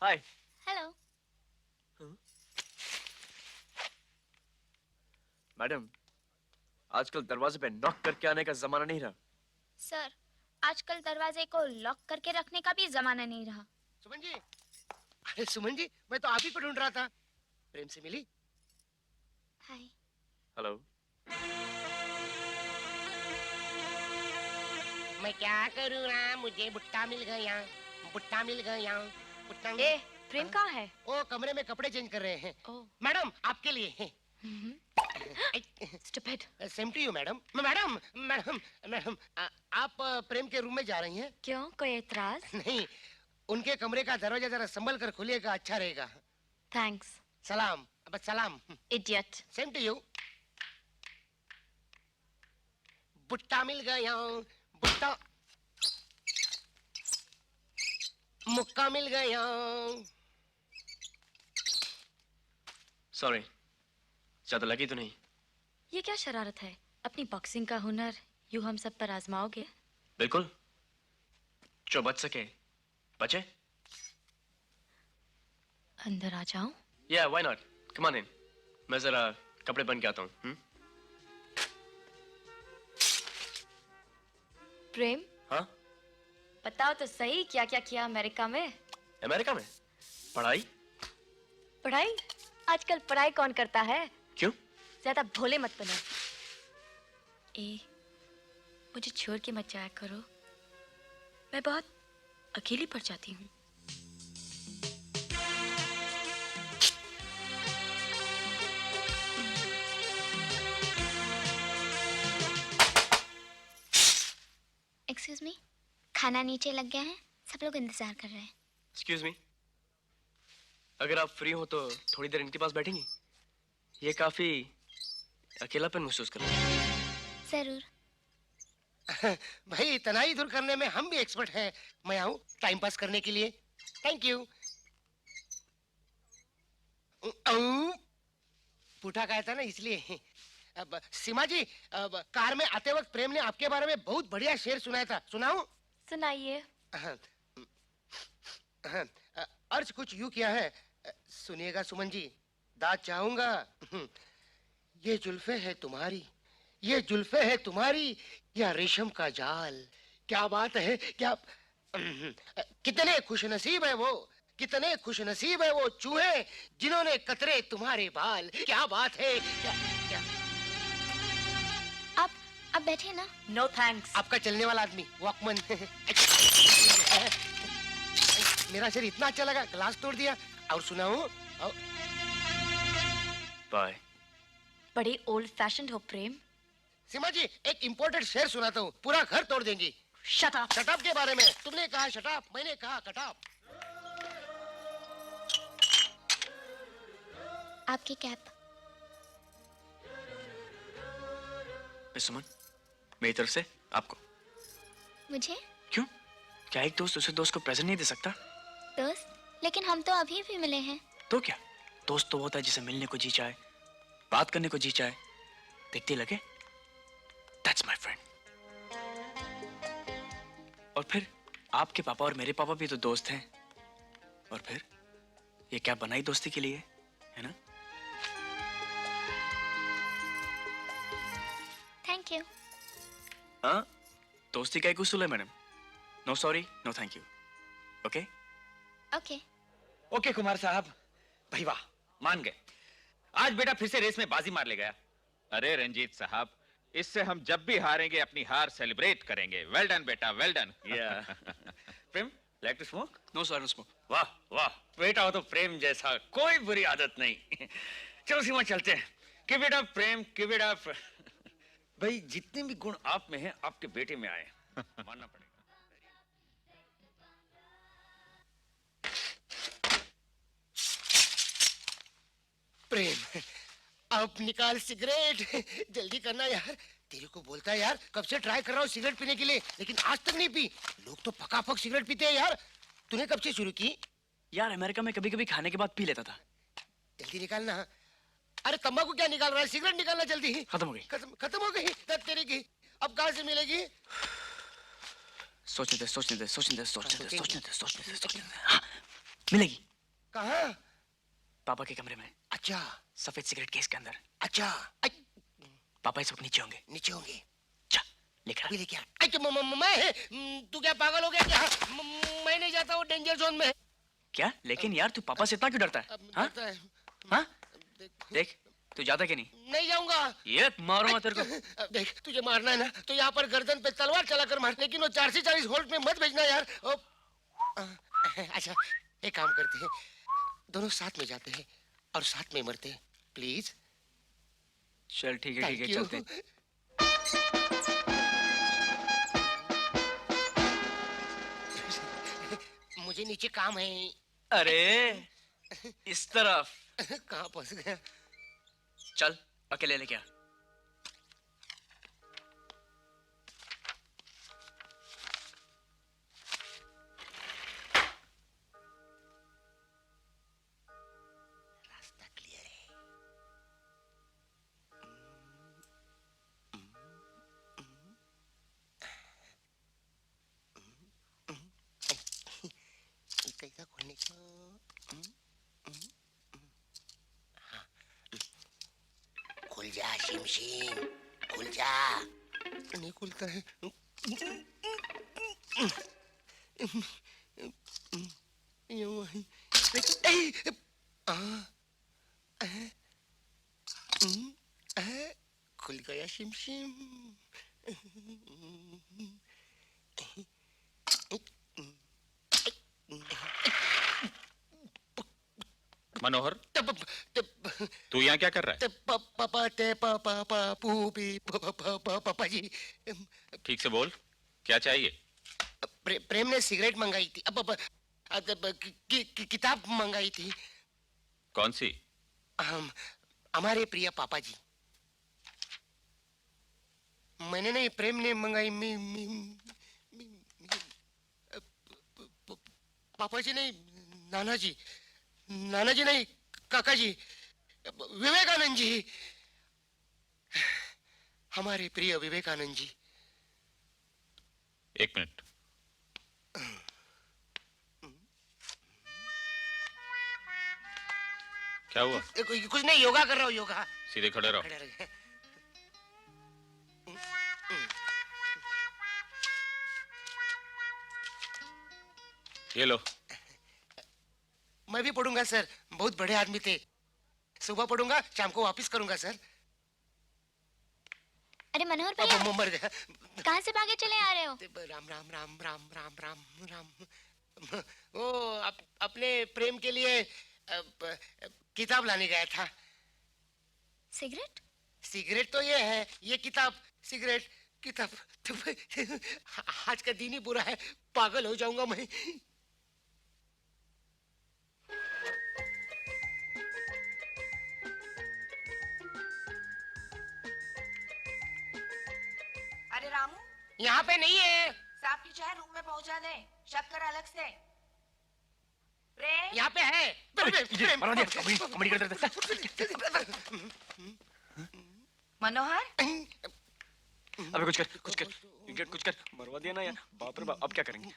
हाय। Hello. Madam, आजकल दरवाजे पे नॉक करके आने का जमाना नहीं रहा। सर, आजकल दरवाजे को लॉक करके रखने का भी जमाना नहीं रहा। सुमन जी, अरे सुमन जी, मैं तो आप ही को ढूंढ रहा था। प्रेम से मिली? हाय। हेलो। मैं क्या करूँ ना, मुझे बुट्टा मिल गया, बुट्टा मिल गया, बुट्टा मिल... ए, प्रेम कहाँ है? ओ कमरे में कपड़े चेंज कर रहे हैं। ओह। मैडम, आपके लिए। Stupid. Same to you madam. Madam madam madam, आप प्रेम के रूम में जा रही हैं? क्यों, कोई एतराज? नहीं, उनके कमरे का दरवाजा जरा संभल कर खोलिएगा, अच्छा रहेगा। थैंक्स। सलाम। अब सलाम। इडियट। Same to you. बुट्टा मिल गया, बुट्टा, मुक्का मिल गया। सॉरी, ज्यादा लगी तो नहीं? ये क्या शरारत है? अपनी बॉक्सिंग का हुनर यूं हम सब पर आजमाओगे? बिल्कुल, जो बच सके बचे। अंदर आ जाऊं? या why not, come on in. मैं जरा कपड़े पहन के आता हूँ। प्रेम, हाँ? बताओ तो सही, क्या क्या किया अमेरिका में? अमेरिका में पढ़ाई? पढ़ाई? आजकल पढ़ाई कौन करता है? क्यों? ज्यादा भोले मत बनो। ए, मुझे छोड़ के मत जाया करो, मैं बहुत अकेली पड़ जाती हूँ। एक्सक्यूज मी, खाना नीचे लग गया है, सब लोग इंतजार कर रहे हैं। एक्सक्यूज मी, अगर आप फ्री हो तो थोड़ी देर इनके पास बैठेंगी? ये काफी अकेलापन महसूस कर रहे हैं। जरूर। भाई, तनाई दूर करने में हम भी एक्सपर्ट हैं। मैं आऊं टाइम पास करने के लिए? Thank you. पूठा खाया था ना, इसलिए। अब सीमा जी, अब कार में आते वक्त प्रेम ने आपके बारे में बहुत बढ़िया शेर सुनाया था, सुनाऊं? सुनाइए। अर्ज कुछ यूं किया है, सुनिएगा सुमन जी, दाद चाहूंगा। ये जुल्फे है तुम्हारी, ये जुल्फे है तुम्हारी, या रेशम का जाल। क्या बात है, क्या कितने खुश नसीब है वो, कितने खुश नसीब है वो चूहे जिन्होंने कतरे तुम्हारे बाल। क्या बात है, क्या, क्या? आप बैठे ना। No thanks. आपका चलने वाला आदमी, वॉकमैन। मेरा शरीर इतना अच्छा लगा, ग्लास तोड़ दिया। और सुनाऊं? बाय। बड़ी ओल्ड फैशन्ड हो प्रेम। सीमा जी, एक इम्पोर्टेंट शेर सुनाता हूँ, पूरा घर तोड़ देंगी। Shut up. शट अप के बारे में तुमने कहा शट अप, मैंने कहा कट अप। आपकी कैप। सुमन, मेरी तरफ से आपको। मुझे? क्यों? क्या एक दोस्त दूसरे दोस्त को प्रेजेंट नहीं दे सकता? दोस्त? लेकिन हम तो अभी भी मिले हैं। तो क्या, दोस्त तो होता है जिसे मिलने को जी चाहे, बात करने को जी चाहे, देखते लगे दैट्स माय फ्रेंड। और फिर आपके पापा और मेरे पापा भी तो दोस्त हैं, और फिर ये क्या बनाई दोस्ती के लिए, है ना? Thank you. हाँ, दोस्ती का एक उसूल है मैडम, no sorry no thank you. Okay okay. Okay Kumar साहब, भाई वाह, मान गए। आज बेटा फिर से रेस में बाजी मार ले गया। अरे रंजीत साहब, इससे हम जब भी हारेंगे अपनी हार सेलिब्रेट करेंगे। वेल डन बेटा, well done. Prem, like to smoke? No sir no smoke. वाह वाह, बेटा हो तो प्रेम जैसा, कोई बुरी आदत नहीं। चलो सीमा चलते हैं। Keep it up Prem, keep it up. भाई, जितने भी गुण आप में हैं, आपके बेटे में आए, मानना पड़ेगा। प्रेम, अब निकाल सिगरेट, जल्दी करना यार। तेरे को बोलता है यार, कब से ट्राई कर रहा हूँ सिगरेट पीने के लिए, लेकिन आज तक नहीं पी। लोग तो फकाफक सिगरेट पीते हैं यार, तूने कब से शुरू की? यार अमेरिका में कभी कभी खाने के बाद पी लेता था। जल्दी निकालना। अरे तंबाकू क्या निकाल रहा है, सिगरेट निकालना जल्दी। खत्म हो गई। खत्म हो गई? दर्द तेरी की, अब कहाँ से मिलेगी? सोचने दे सोचने दे सोचने दे सोचने दे सोचने दे सोचने दे सोचने दे। हाँ, मिलेगी। कहाँ? पापा के कमरे में, अच्छा सफेद सिगरेट केस के अंदर। अच्छा। पापा इस वक्त नीचे होंगे। नीचे होंगे। जा लेकर आ। अभी लेके आ। अच्छा मैं तू क्या पागल हो गया क्या? मैं नहीं जाता, वो डेंजर जोन में है। क्या? लेकिन यार तू पापा से इतना क्यों डरता है? हाँ? डरता है। हाँ? देख तू जाता कि नहीं? नहीं जाऊंगा। ये मारूंगा तेरे को। देख तुझे मारना है ना तो यहाँ पर गर्दन पे तलवार चलाकर मार, लेकिन वो 4 से 40 होल्ट में मत भेजना यार। अच्छा एक काम करते हैं, दोनों साथ में जाते हैं और साथ में मरते हैं, प्लीज। चल ठीक है चलते हैं। मुझे नीचे काम है। अरे इस तरफ। कहाँ फंस गया? चल अकेले लेके आ। रास्ता क्लियर है। कैसा खोलने का? खुल जा शिम शिम, खुल जा। नहीं खुलता है। खुल गया शिम शिम। मनोहर, तू यहाँ क्या कर रहा है? पापा जी, ठीक से बोल, क्या चाहिए? प्रेम ने सिगरेट मंगाई थी। किताब मंगाई थी। कौन सी? हमारे प्रिय पापा जी। मैंने नहीं, प्रेम ने मंगाई। पापा जी नहीं, नाना जी। नाना जी नहीं, काका जी, विवेकानंद जी, हमारे प्रिय विवेकानंद जी। एक मिनट। क्या हुआ? कुछ नहीं, योगा कर रहा हूँ, योगा। सीधे खड़े रहो। खड़े रह। ये लो। मैं भी पढ़ूंगा सर, बहुत बड़े आदमी थे। सुबह पढ़ूंगा, शाम को वापस करूंगा सर। अरे मनोहर भैया, मर गया। कहाँ से भागे चले आ रहे हो? राम राम राम राम राम राम राम। वो अपने प्रेम के लिए किताब लाने गया था। सिगरेट? सिगरेट तो ये है, ये किताब। सिगरेट किताब। आज का दिन ही बुरा है, पागल हो जाऊंगा मैं। अरे रामू, यहाँ पे नहीं है। साहब की चाय रूम में पहुंचा दे, शक्कर अलग से। प्रेम, यहाँ पे है। मरवा दिया, कॉमेडी करते रहते। मनोहर, अबे कुछ कर मरवा दिया ना यार। बाप रे बाप, अब क्या करेंगे?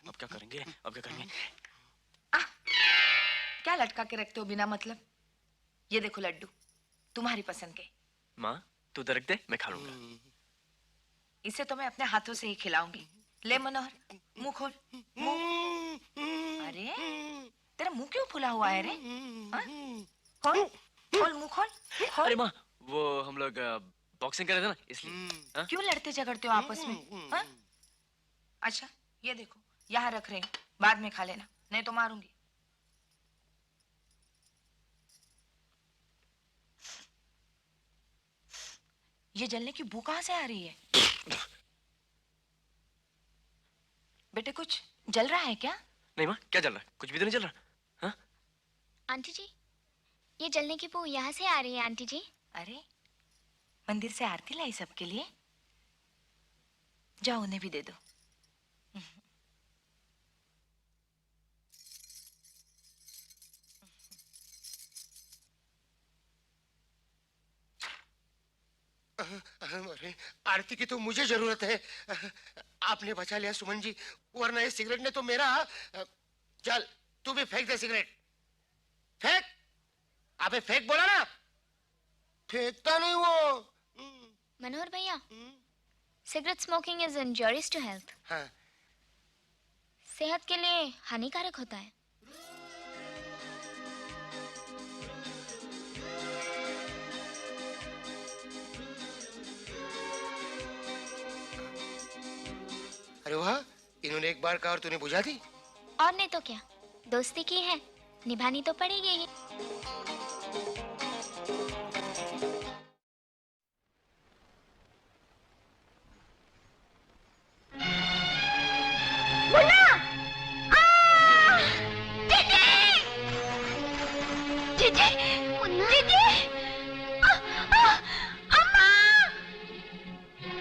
क्या लटका के रखते हो बिना मतलब? ये देखो लड्डू, तुम्हारी पसंद के। माँ तू तो रख दे, मैं खा लूंगा। इसे तो मैं अपने हाथों से ही खिलाऊंगी। ले मनोहर, मुंह खोल। मुंह। अरे तेरा मुंह क्यों फुला हुआ है रे? हाँ? खोल मुंह खोल। अरे माँ, वो हम लोग बॉक्सिंग कर रहे थे ना, इसलिए। हाँ? क्यों लड़ते झगड़ते हो आपस में? हाँ? अच्छा ये देखो, यहाँ रख रही हूँ, बाद में खा लेना, नहीं तो मारूंगी। ये जलने की बू कहाँ से आ रही है? बेटे कुछ जल रहा है क्या? नहीं माँ, क्या चल रहा है? कुछ भी तो नहीं चल रहा। हाँ? आंटी जी, ये जलने की बू यहाँ से आ रही है आंटी जी। अरे मंदिर से आरती लाई सबके लिए, जाओ उन्हें भी दे दो। अरे आरती की तो मुझे जरूरत है। आपने बचा लिया सुमन जी, वरना इस सिगरेट ने तो मेरा। चल तू भी फेंक दे सिगरेट। फेंक। अबे फेंक बोला ना। फेंकता नहीं वो। मनोहर भैया, cigarette smoking is injurious to health. हाँ। सेहत के लिए हानिकारक होता है। अरे वाह, इन्होंने एक बार कहा और तूने बुझा दी। और नहीं तो क्या, दोस्ती की है, निभानी तो पड़ेगी ही।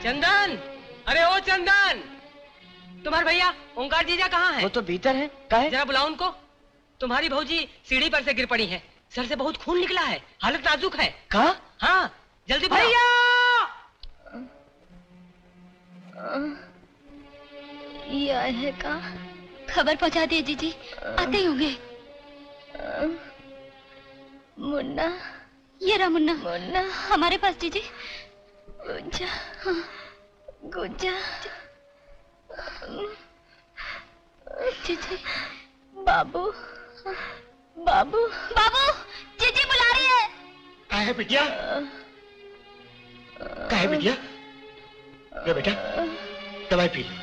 चंदन, अरे ओ चंदन, तुम्हारे भैया ओंकार जीजा कहाँ हैं? वो तो भीतर है। काहे? जरा बुलाओ उनको। तुम्हारी भौजी सीढ़ी पर से गिर पड़ी है, सर से बहुत खून निकला है, हालत नाजुक है। कहा? हाँ, जल्दी भैया। ये आए है का? खबर पहुंचा दिए जीजी, आते ही होंगे। मुन्ना, ये रहा मुन्ना। मुन्ना हमारे पास जीजी। गुज्जा, हाँ, गुज्जा। जीजी, बाबू, बाबू, बाबू, जीजी बुला रही है। काहे बिटिया? काहे बिटिया? लो बेटा, दवाई पी लो।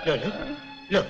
लो लो लो।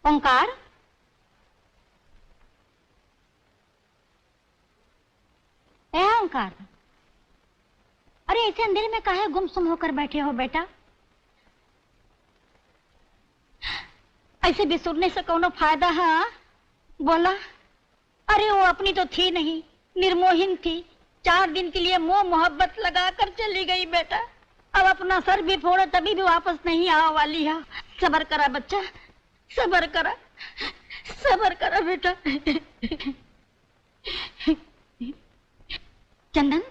ओंकार, ए ओंकार, अरे ऐसे अंधेरे में काहे गुमसुम होकर बैठे हो बेटा? ऐसे बिसुरने से कोनो फायदा है? बोला। अरे वो अपनी तो थी नहीं, निर्मोहिन थी, 4 दिन के लिए मोह मोहब्बत लगा कर चली गई बेटा। अब अपना सर भी फोड़ो तभी भी वापस नहीं आने वाली है। सबर करा बच्चा, सबर करा, सबर करा बेटा। चंदन,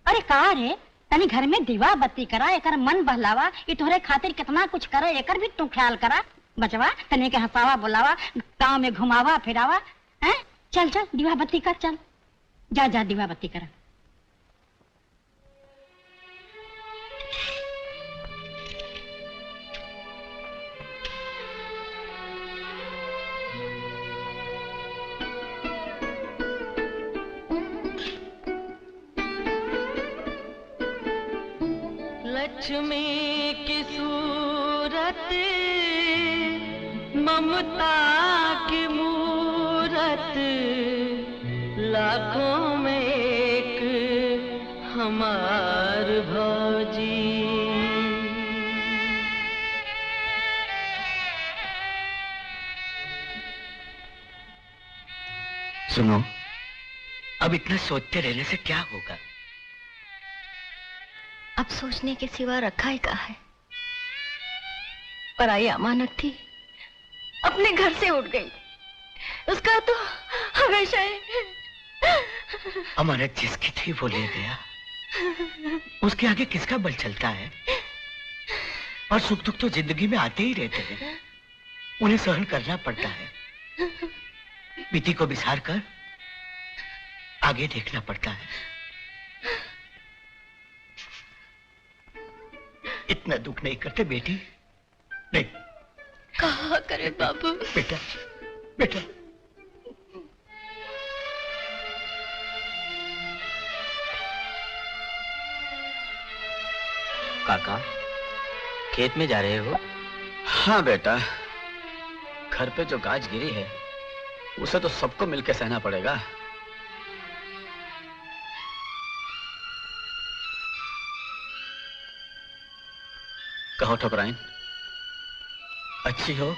अरे कहा रे, तनी घर में दिवा बत्ती करा, एकर मन बहलावा, ये तोहरे खातिर कितना कुछ करे, एकर भी तू ख्याल करा बचवा। तने के हंसावा बुलावा, गांव में घुमावा फिरावा, हैं? चल चल दिवा बत्ती कर, चल जा जा दिवा बत्ती करा। लक्ष्मी की सूरत, ममता की मूरत, लाखों में एक हमार भौजी। सुनो, अब इतना सोचते रहने से क्या होगा? अब सोचने के सिवा रखा ही कहा है। पराई अमानत थी, अपने घर से उठ गई, उसका तो हमेशा ही। अमानत जिसकी थी वो ले गया, उसके आगे किसका बल चलता है? और सुख दुख तो जिंदगी में आते ही रहते हैं, उन्हें सहन करना पड़ता है। बीती को बिसार कर आगे देखना पड़ता है। इतना दुख नहीं करते बेटी, नहीं। कहा करे बाबू। बेटा, बेटा। काका, खेत में जा रहे हो? हाँ बेटा, घर पे जो गाज गिरी है उसे तो सबको मिलकर सहना पड़ेगा। कहो ठकुराइन, अच्छी हो?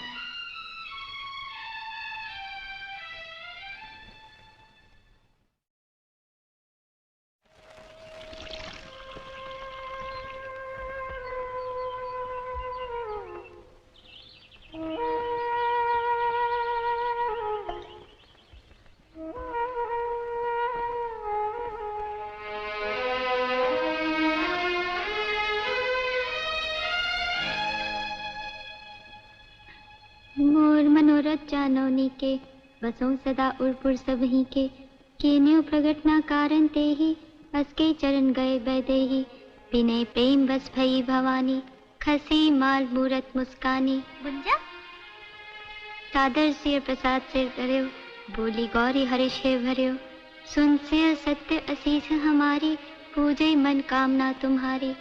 मोर मनोरथ जानौनी के बसों सदा उर्पुर सबही के कीन्यो प्रगट ना कारण ते ही असके चरण गए बैदेही विनय प्रेम बस भई भवानी खसी माल मूरत मुस्कानी। गुंजा सादर सिर प्रसाद सिर धर्यो बोली गौरी हर्ष है भर्यो सुन सिर सत्य असीस हमारी पूजे मन कामना तुम्हारी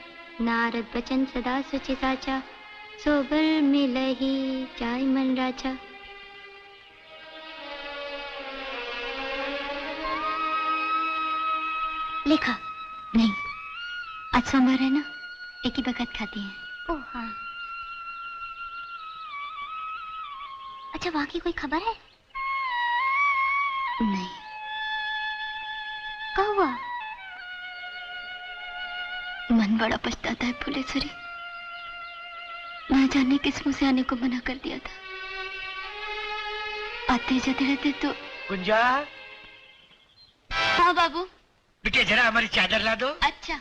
नारद बचन सदा सुचि साचा सोबर में लही जाय मन राजा। लिखा नहीं, आज सोमवार है ना, एक ही वक्त खाती हैं। ओह हाँ। अच्छा वहाँ की कोई खबर है? नहीं। क्या हुआ? मन बड़ा पछताता है फुलेश्वरी, ना जाने किस मुंह से आने को मना कर दिया था। आते जाते रहते तो। गुंजा। हाँ बाबू। बेटे जरा हमारी चादर ला दो। अच्छा।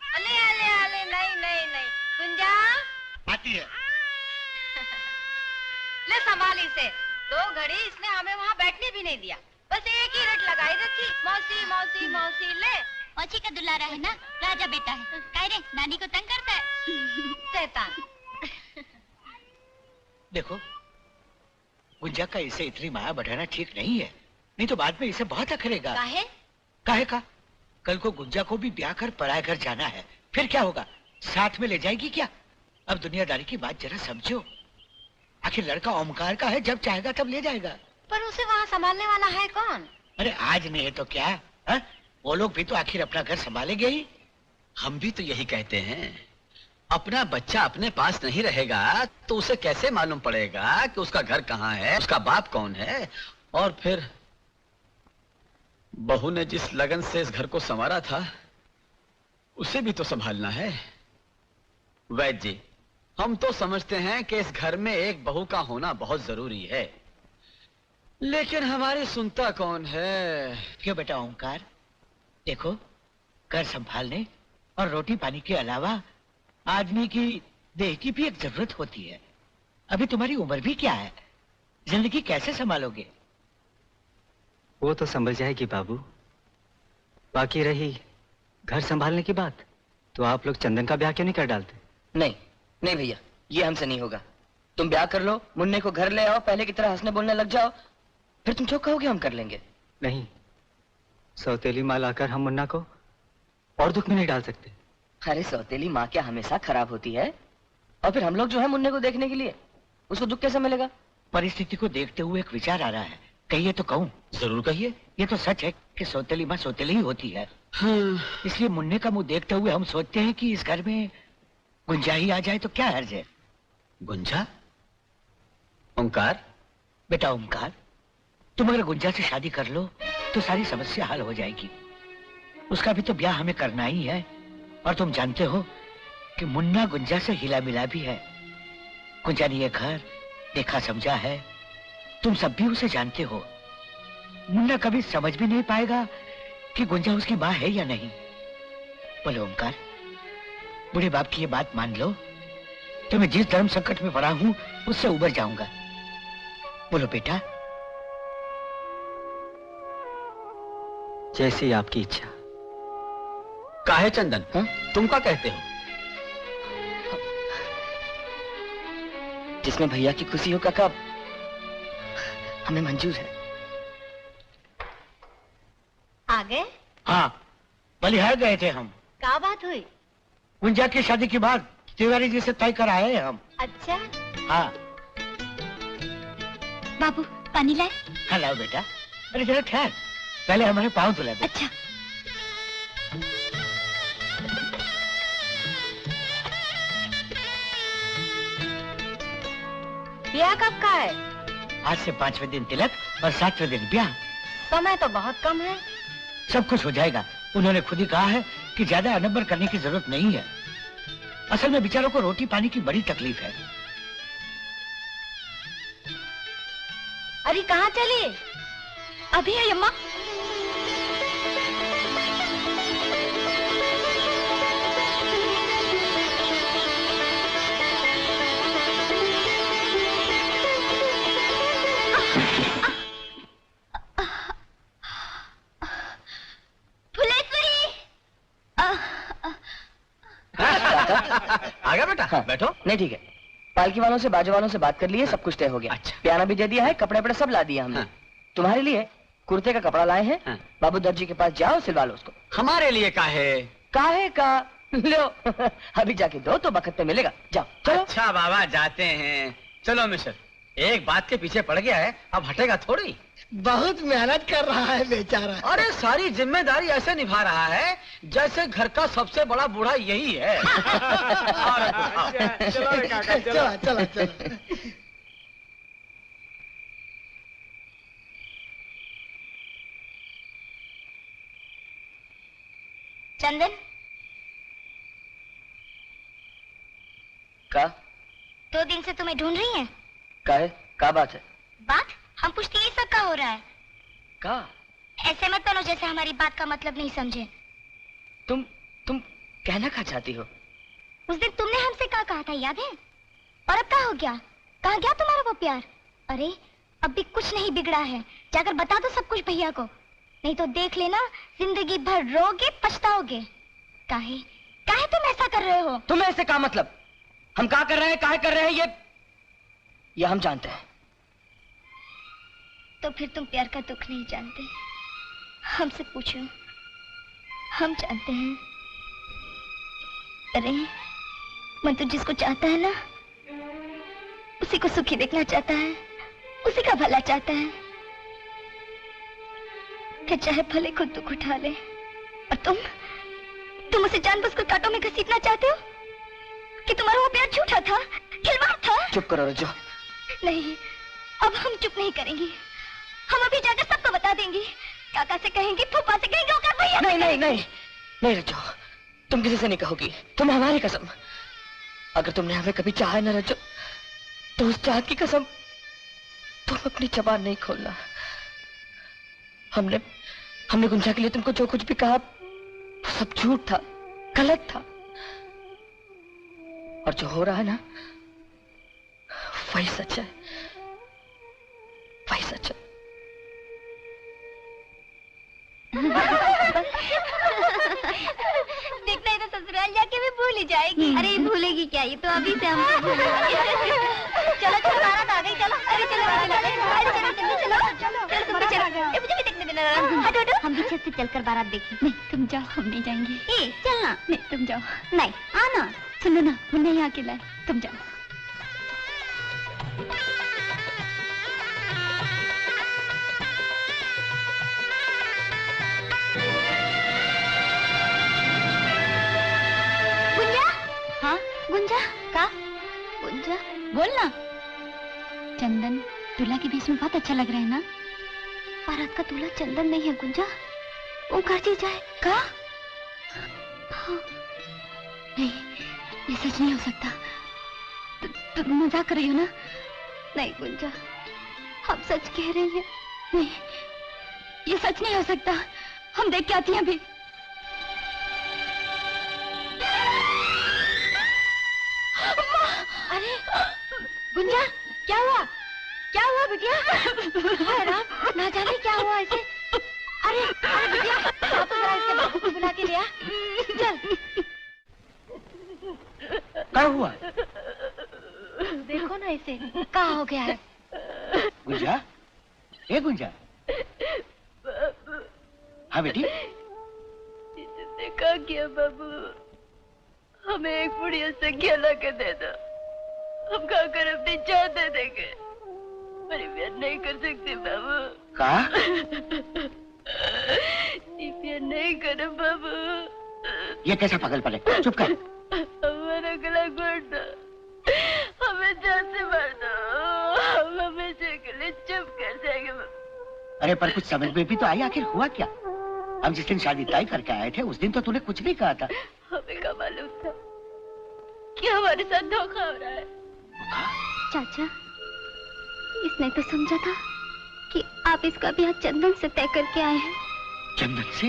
अले अले अले नहीं नहीं नहीं गुंजा आती है। ले संभाल इसे, 2 घड़ी इसने हमें वहाँ बैठने भी नहीं दिया, बस एक ही रट लगाई रखी, मौसी मौसी मौसी। ले मौसी का दुलारा है ना, राजा बेटा है, कह रे नानी को तंग करता है। शैतान। देखो गुंजा का इसे इतनी माया बढ़ाना ठीक नहीं है, नहीं तो बाद में इसे बहुत अखरेगा। काहे? काहे का? कल को गुंजा को भी ब्याह कर पराए घर जाना है, फिर क्या होगा? साथ में ले जाएगी क्या? अब दुनियादारी की बात जरा समझो, आखिर लड़का ओमकार का है, जब चाहेगा तब ले जाएगा। पर उसे वहाँ संभालने वाला है कौन? अरे आज नहीं है तो क्या है? वो लोग भी तो आखिर अपना घर संभालेंगे ही। हम भी तो यही कहते हैं, अपना बच्चा अपने पास नहीं रहेगा तो उसे कैसे मालूम पड़ेगा कि उसका घर कहाँ है, उसका बाप कौन है। और फिर बहू ने जिस लगन से इस घर को संवारा था उसे भी तो संभालना है। वैद्य जी, हम तो समझते हैं कि इस घर में एक बहू का होना बहुत जरूरी है, लेकिन हमारी सुनता कौन है? क्यों बेटा ओमकार, देखो घर संभालने और रोटी पानी के अलावा आदमी की देह की भी एक जरूरत होती है। अभी तुम्हारी उम्र भी क्या है, जिंदगी कैसे संभालोगे? वो तो संभल जाएगी बाबू। बाकी रही घर संभालने की बात, तो आप लोग चंदन का ब्याह क्यों नहीं कर डालते? नहीं नहीं भैया, ये हमसे नहीं होगा। तुम ब्याह कर लो, मुन्ने को घर ले आओ, पहले की तरह हंसने बोलने लग जाओ, फिर तुम जो कहोगे हम कर लेंगे। नहीं, सौतेली माँ लाकर हम मुन्ना को और दुख में नहीं डाल सकते। अरे सौतेली माँ क्या हमेशा खराब होती है? और फिर हम लोग जो है मुन्ने को देखने के लिए, उसको दुख कैसे मिलेगा? परिस्थिति को देखते हुए एक विचार आ रहा है, कहिए तो कहूँ? जरूर कहिए। ये तो सच है कि सौतेली माँ सौतेली ही होती है। इसलिए मुन्ने का मुंह देखते हुए हम सोचते हैं कि इस घर में गुंजा ही आ जाए तो क्या हर्ज है? गुंजा? ओंकार? बेटा ओंकार, तुम अगर गुंजा से शादी कर लो तो सारी समस्या हल हो जाएगी। उसका भी तो ब्याह हमें करना ही है, और तुम जानते हो कि मुन्ना गुंजा से हिला मिला भी है। गुंजा ने ये घर देखा समझा है, तुम सब भी उसे जानते हो। मुन्ना कभी समझ भी नहीं पाएगा कि गुंजा उसकी माँ है या नहीं। बोलो ओंकार, बूढ़े बाप की ये बात मान लो तो मैं जिस धर्म संकट में पड़ा हूं उससे उबर जाऊंगा। बोलो बेटा। जैसी आपकी इच्छा। काहे चंदन, तुम क्या कहते हो? जिसमें भैया की खुशी हो काका, हमें मंजूर है। आ गए? हाँ, बलिहार गए थे हम। क्या बात हुई? गुंजा की शादी के बाद तिवारी जी से तय कर आए हैं हम। अच्छा। हाँ। बाबू पानी लाए? हाँ लाओ बेटा। अरे जरा ठहर, पहले हमारे पाँव धुला दे। अच्छा। ब्याह कब का है? आज से 5वें दिन तिलक और 7वें दिन ब्याह। समय तो बहुत कम है। सब कुछ हो जाएगा। उन्होंने खुद ही कहा है कि ज्यादा अडंबर करने की जरूरत नहीं है। असल में बेचारों को रोटी पानी की बड़ी तकलीफ है। अरे कहाँ चली? अभी है अम्मा। आ गया बेटा? हाँ। बैठो। नहीं ठीक है, पालकी वालों से बाजू वालों से बात कर लिए। हाँ। सब कुछ तय हो गया। अच्छा। पियाना भी दे दिया है, कपड़े वपड़े सब ला दिए हमने। हाँ। तुम्हारे लिए कुर्ते का कपड़ा लाए हैं। हाँ। बाबू दर्जी के पास जाओ, सिलवा लो उसको। हमारे लिए काहे का लो अभी जाके दो तो बखत पे मिलेगा। जाओ चलो। अच्छा बाबा जाते हैं। चलो मिस्टर, एक बात के पीछे पड़ गया है, अब हटेगा थोड़ी। बहुत मेहनत कर रहा है बेचारा। अरे सारी जिम्मेदारी ऐसे निभा रहा है जैसे घर का सबसे बड़ा बूढ़ा यही है। चलो चलो चलो। चंदन का 2 दिन से तुम्हें ढूंढ रही हैं। का बात है? बात हम पूछते ये सब का हो रहा है? का ऐसे मत बनो जैसे हमारी बात का मतलब नहीं समझे। तुम कहना क्या चाहती हो? उस दिन तुमने हमसे क्या कहा था, याद है? और अब क्या हो गया? कहाँ गया तुम्हारा वो प्यार? अरे अब भी कुछ नहीं बिगड़ा है, जाकर बता दो सब कुछ भैया को, नहीं तो देख लेना जिंदगी भर रोगे पछताओगे। काहे तुम ऐसा कर रहे हो? तुम्हें ऐसे का मतलब? हम क्या कर रहे हैं, काहे कर रहे हैं, ये हम जानते हैं। तो फिर तुम प्यार का दुख नहीं जानते? हमसे पूछो, हम जानते हैं। अरे मन तो जिसको चाहता है ना, उसी को सुखी देखना चाहता है, उसी का भला चाहता है। फिर चाहे भले खुद दुख उठा ले। और तुम उसे जानबूझकर कांटों में घसीटना चाहते हो कि तुम्हारा वो प्यार झूठा था, खिलवाड़ था। चुप करो रज्जो। नहीं, अब हम चुप नहीं करेंगे। हम अभी जाकर सबको बता देंगे। काका से कहेंगे, फूफा से कहेंगे, और भैया से नहीं नहीं रज्जो, तुम किसी से नहीं कहोगी। तुम हमारी कसम, अगर तुमने हमें कभी चाहा ना रज्जो, तो उस चाहत की कसम तुम अपनी जबान नहीं खोलना। हमने गुंजा के लिए तुमको जो कुछ भी कहा वो सब झूठ था, गलत था। और जो हो रहा है ना वही सच है, वही सच है। देखना है तो ससुराल जाके भी भूल ही जाएगी। अरे भूलेगी क्या, ये तो अभी से हम चलो बारात आ गई। चलो अरे चलो मुझे भी देखने देना। हटो हम भी छत से चलकर बारात देखें। नहीं तुम जाओ, हम नहीं जाएंगे। चलना। नहीं तुम जाओ। नहीं आना। सुनो ना, मुन्ना यहाँ अकेला है, तुम जाओ। गुंजा का गुंजा बोल ना। चंदन दूल्हा के भेष में बहुत अच्छा लग रहा है ना? बारात का दूल्हा चंदन नहीं है गुंजा, वो घर जी जाए का? हाँ। नहीं ये सच नहीं हो सकता। तुम मजाक कर रही हो ना? नहीं गुंजा, हम सच कह रहे हैं। नहीं ये सच नहीं हो सकता। हम देख के आती हैं अभी। अरे गुंजा क्या हुआ? क्या हुआ बिटिया? हाय राम, ना जाने क्या हुआ ऐसे। अरे बिटिया आप जरा इसके बाबू को बुला के ले आ। चल। क्या हुआ? देखो ना इसे, क्या हो गया है? गुंजा, ए गुंजा। हाँ बेटी। क्या किया बाबू? हमें एक बुढ़िया से खेला के दे दो, हम खाकर अपनी जान दे देंगे। पर प्यार नहीं कर सकते बाबू। कहा? प्यार नहीं करो बाबू। ये कैसा पागलपन है? चुप कर। हमारा गला घोट दो, हमें जान से मार दो। जाएंगे, चुप कर जाएंगे। अरे पर कुछ समझ में भी तो आई, आखिर हुआ क्या? हम जिस दिन शादी तय करके आए थे उस दिन तो तूने कुछ नहीं कहा था। हमें क्या मालूम था कि हमारे साथ धोखा हो रहा है। चाचा, इसने तो समझा था कि आप इसका ब्याह चंदन से तय करके आए हैं। चंदन से?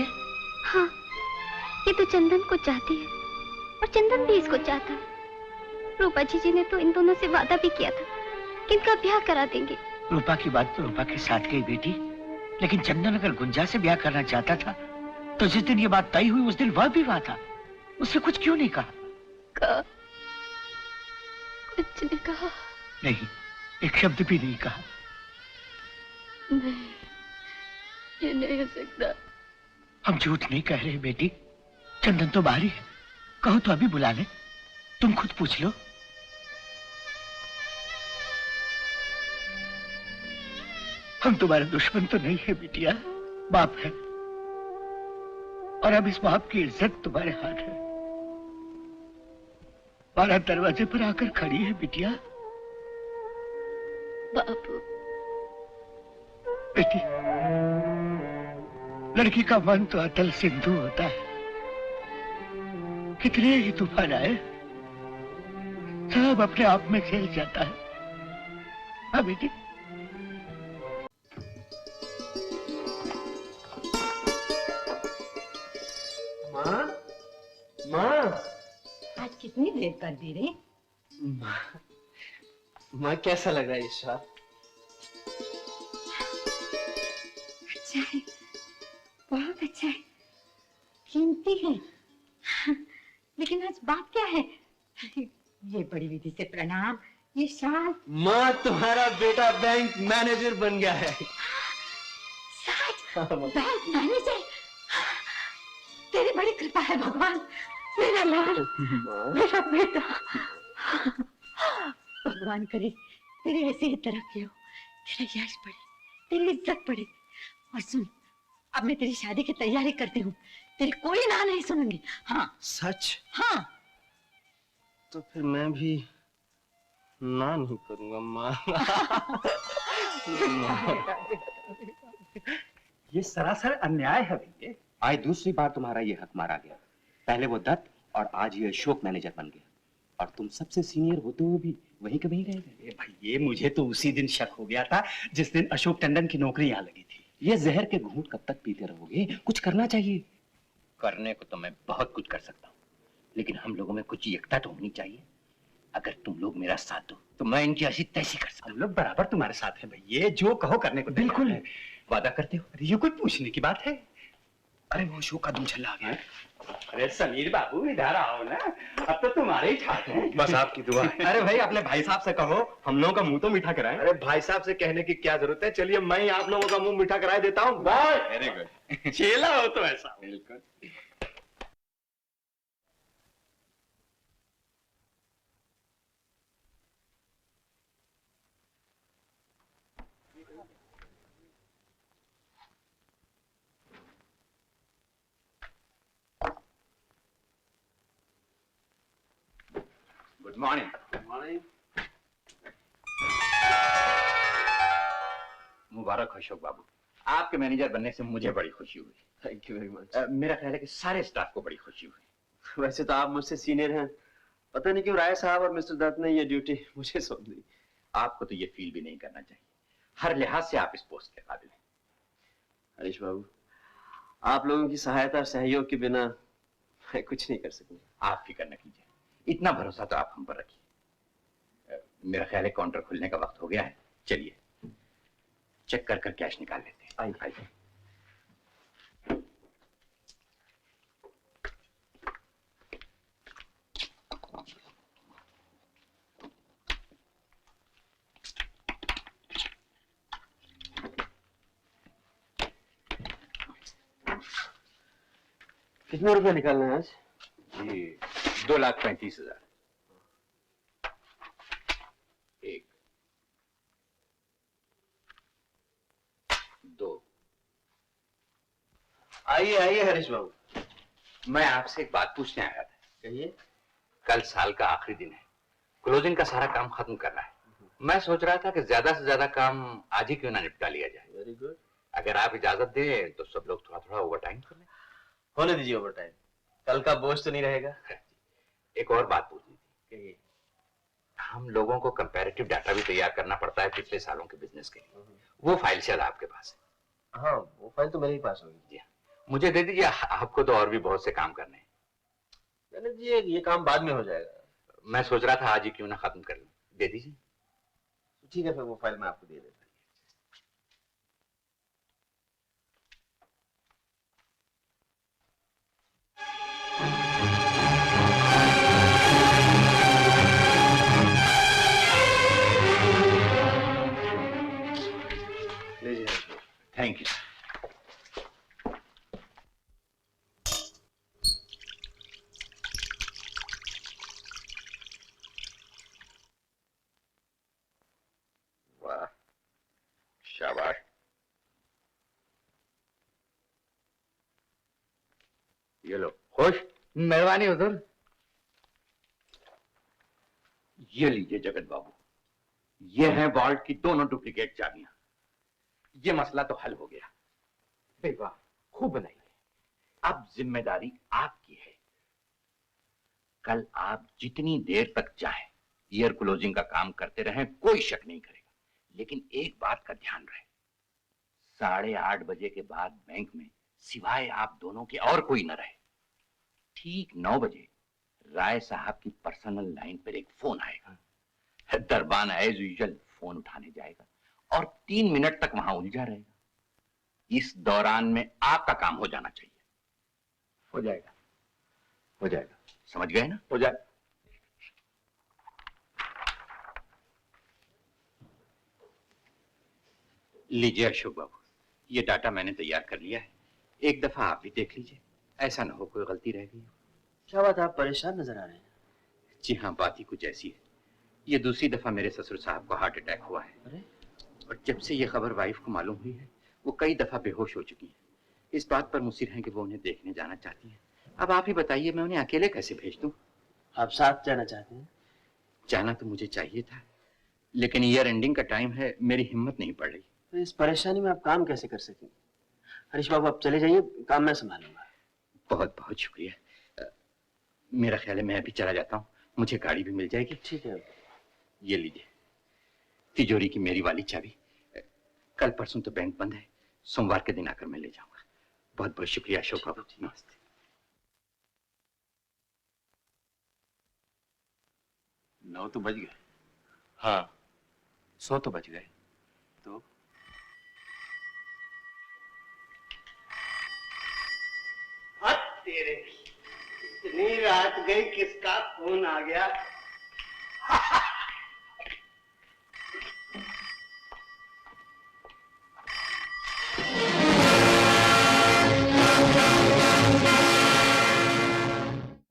हाँ, ये तो चंदन को चाहती है और चंदन भी इसको चाहता है। रूपा जी ने तो इन दोनों से वादा भी किया था कि इनका ब्याह करा देंगे। रूपा की बात तो रूपा के साथ गई बेटी, लेकिन चंदन अगर गुंजा से ब्याह करना चाहता था तो जिस दिन ये बात तय हुई उस दिन वह भी वहां था। उसने कुछ क्यों नहीं कहा? कुछ नहीं कहा। नहीं, एक शब्द भी नहीं कहा। नहीं, ये नहीं हो सकता। हम झूठ नहीं कह रहे बेटी, चंदन तो बाहर ही है। कहो तो अभी बुला ले, तुम खुद पूछ लो। हम तुम्हारे दुश्मन तो नहीं है बिटिया, बाप है, और अब इस बाप की इज्जत तुम्हारे हाथ है। हमारा दरवाजे पर आकर खड़ी है बिटिया। बापू। बेटी, लड़की का मन तो अतल सिंधु होता है। कितने ही तूफान आए, सब अपने आप में खेल जाता है। हाँ बेटी। माँ, माँ, आज कितनी देर कर दी रे? माँ कैसा लग रहा है ये शाल? अच्छा है, बहुत अच्छा है, कीमती है। लेकिन आज बात क्या है? ये बड़ी विधि से प्रणाम, ये शाल। माँ, तुम्हारा बेटा बैंक मैनेजर बन गया है। Bank manager? तेरी बड़ी कृपा है भगवान। मेरा लाल, मेरा बेटा। भगवान करे तेरी ऐसी ही तरक्की हो, तेरा यश बढ़े, तेरी इज्जत बढ़े। और सुन, अब मैं तेरी शादी की तैयारी करती हूँ, तेरी कोई ना नहीं सुनूंगी। हाँ सच? हाँ। तो फिर मैं भी ना नहीं करूंगा माँ। ये सरासर अन्याय है भैया। आज दूसरी बार तुम्हारा ये हक मारा गया। पहले वो दत्त और आज ये अशोक मैनेजर बन गया, और तुम सबसे सीनियर होते हुए भी वहीं के वहीं रह गए। भैया, मुझे तो उसी दिन शक हो गया था जिस दिन अशोक टंडन की नौकरी यहाँ लगी थी। ये जहर के घूंट कब तक पीते रहोगे? कुछ करना चाहिए। करने को तो मैं बहुत कुछ कर सकता हूँ, लेकिन हम लोगों में कुछ एकता तो होनी चाहिए। अगर तुम लोग मेरा साथ दो तो मैं इनकी ऐसी तैसी कर सकता हूँ। हम लोग बराबर तुम्हारे साथ हैं भैया, जो कहो करने को। बिल्कुल। वादा करते हो? ये कोई पूछने की बात है? अरे वो अशोक का दुमछल्ला आ गया। अरे समीर बाबू, इधर आओ ना, अब तो तुम्हारे ही ठाक है। बस आपकी दुआ है। अरे भाई, अपने भाई साहब से कहो हम लोगों का मुंह तो मीठा कराएं। अरे भाई साहब से कहने की क्या जरूरत है, चलिए मैं ही आप लोगों का मुंह मीठा करा देता हूँ। बाय। Very good. चेला हो तो ऐसा। बिल्कुल। Good morning. Good morning. मुबारक अशोक बाबू, आपके मैनेजर बनने से मुझे बड़ी खुशी हुई। Thank you very much. मेरा ख्याल है कि सारे स्टाफ को बड़ी खुशी हुई। वैसे तो आप मुझसे सीनियर हैं, पता नहीं क्यों राय साहब और मिस्टर दत्त ने ये ड्यूटी मुझे सौंप दी। आपको तो ये फील भी नहीं करना चाहिए। हर लिहाज से आप इस पोस्ट के काबिल हैं। हरीश बाबू, आप लोगों की सहायता और सहयोग के बिना मैं कुछ नहीं कर सकूंगा। आप फिक्र न कीजिए, इतना भरोसा तो आप हम पर रखिए। मेरा ख्याल है काउंटर खुलने का वक्त हो गया है। चलिए चेक कर कर कैश निकाल लेते हैं। आइए आइए। कितने रुपए निकालना है आज? ये 2,35,000। एक, दो। आइए आइए हरीश बाबू। मैं आपसे एक बात पूछने आया था। कहिए। कल साल का आखिरी दिन है, क्लोजिंग का सारा काम खत्म करना है। मैं सोच रहा था कि ज्यादा से ज्यादा काम आज ही क्यों ना निपटा लिया जाए। Very good. अगर आप इजाजत दें तो सब लोग थोड़ा थोड़ा ओवर टाइम कर लें। होने दीजिए ओवर टाइम, कल का बोझ तो नहीं रहेगा। एक और बात पूछनी थी। हम लोगों को कंपैरेटिव डाटा भी तैयार करना पड़ता है पिछले सालों के बिजनेस के लिए। वो फाइल शायद आपके पास है। हाँ, वो फाइल तो मेरे ही पास होगी। जी हाँ, मुझे दे दीजिए, आपको तो और भी बहुत से काम करने हैं। मैंने जी ये काम बाद में हो जाएगा। मैं सोच रहा था आज ही क्यों ना खत्म कर लूं। दे दीजिए। ठीक है, फिर वो फाइल मैं आपको दे देता हूँ। Thank you. वाह, शाबाश। ये लो। खुश, मेहरबानी हुजूर। ये लीजिए जगत बाबू, ये हैं वॉल्ट की दोनों डुप्लीकेट चाबियां। ये मसला तो हल हो गया। वाह, खूब बनाई है। अब जिम्मेदारी आपकी है। कल आप जितनी देर तक चाहें ईयर क्लोजिंग का काम करते रहें, कोई शक नहीं करेगा। लेकिन एक बात का ध्यान रहे, 8:30 बजे के बाद बैंक में सिवाय आप दोनों के और कोई न रहे। ठीक 9 बजे राय साहब की पर्सनल लाइन पर एक फोन आएगा। दरबान एज यूजुअल फोन उठाने जाएगा और 3 मिनट तक वहां उलझा रहेगा। इस दौरान में आपका काम हो जाना चाहिए। हो जाएगा, हो जाएगा। समझ गए ना? हो जाए। लीजिए अशोक बाबू, ये डाटा मैंने तैयार कर लिया है। एक दफा आप भी देख लीजिए, ऐसा ना हो कोई गलती रह गई। क्या बात, आप परेशान नजर आ रहे हैं? जी हाँ, बात ही कुछ ऐसी है। ये दूसरी दफा मेरे ससुर साहब को हार्ट अटैक हुआ है। अरे? और जब से ये खबर वाइफ को मालूम हुई है, वो कई दफा बेहोश हो चुकी हैं। इस बात पर मुसिर हैं कि वो उन्हें देखने जाना चाहती हैं। अब आप ही बताइए, मैं उन्हें अकेले कैसे भेज दूं? आप साथ जाना चाहते हैं? जाना तो मुझे चाहिए था, लेकिन ईयर एंडिंग का टाइम है, मेरी हिम्मत नहीं पड़ रही। तो इस परेशानी में आप काम कैसे कर सकेंगे? हरीश बाबू, आप चले जाइए, काम मैं संभालूंगा। बहुत बहुत शुक्रिया। मेरा ख्याल है मैं अभी चला जाता हूँ, मुझे गाड़ी भी मिल जाएगी। ठीक है। ये लीजिए तिजोरी की मेरी वाली चाबी। कल परसों तो बैंक बंद है, सोमवार के दिन आकर मैं ले जाऊंगा। बहुत बहुत शुक्रिया अशोक बाबू। नमस्ते। 9 तो बज गए। हाँ, 100 तो बज गए। तो तेरे इतनी रात गई, किसका फोन आ गया?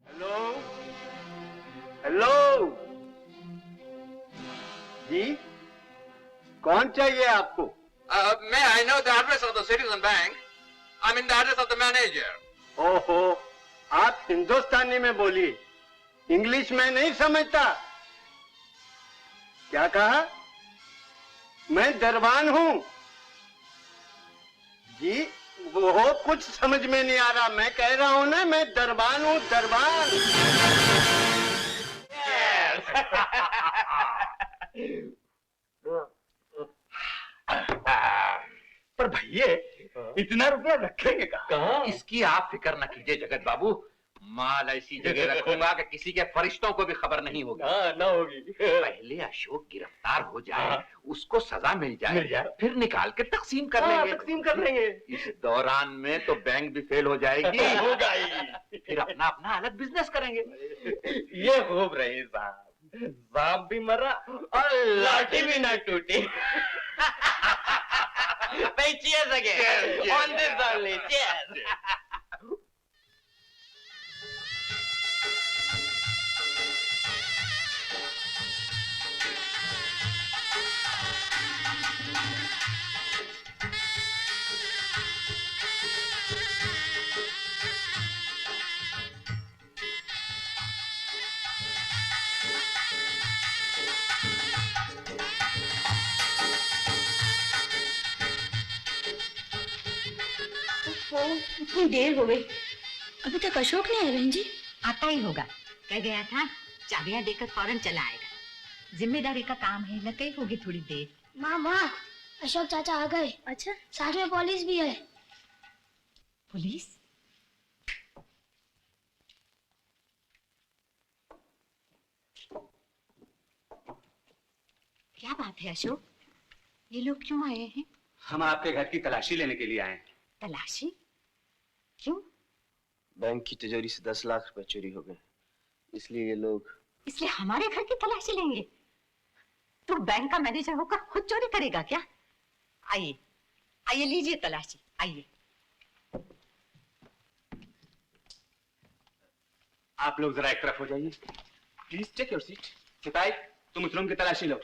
हेलो हेलो जी, कौन चाहिए आपको? May I know the address of the Citizen Bank? I mean the address of the manager. ओहो, आप हिंदुस्तानी में बोलिए, इंग्लिश में नहीं समझता। क्या कहा? मैं दरबान हूं जी। वो कुछ समझ में नहीं आ रहा। मैं कह रहा हूं ना, मैं दरबान हूं, दरबान। पर भैया इतना रुपया रखेंगे कहाँ? इसकी आप फिक्र न कीजिए जगत बाबू, माल ऐसी जगह रखूंगा कि किसी के फरिश्तों को भी खबर नहीं होगी। ना होगी। पहले अशोक गिरफ्तार हो जाए, उसको सजा मिल जाए, फिर निकाल के तकसीम कर लेंगे। तकसीम कर लेंगे। इस दौरान में तो बैंक भी फेल हो जाएगी। होगा ही। फिर अपना अपना अलग बिजनेस करेंगे। ये खूब रही साहब, सांप भी मरा और लाठी भी ना टूटी। Cheers again. On this only. Cheers. वो इतनी देर हो गई, अभी तक अशोक नहीं आया बहन जी। आता ही होगा, कह गया था चाबियां देकर फौरन चला आएगा। जिम्मेदारी का काम है, लगे होगी थोड़ी देर। माँ अशोक चाचा आ गए। अच्छा, साथ में पुलिस भी है। पुलिस? क्या बात है अशोक, ये लोग क्यों आए हैं? हम आपके घर की तलाशी लेने के लिए आए हैं। तलाशी? क्यों? बैंक की तिजोरी से 10 लाख रुपए चोरी हो गए, इसलिए ये लोग। इसलिए हमारे घर की तलाशी लेंगे? तू बैंक का मैनेजर होकर खुद चोरी करेगा क्या? आइए आइए, लीजिए तलाशी, आइए। आप लोग जरा एक तरफ हो जाइए। Please take your seat. सिपाही, तुम इस रूम की तलाशी लो,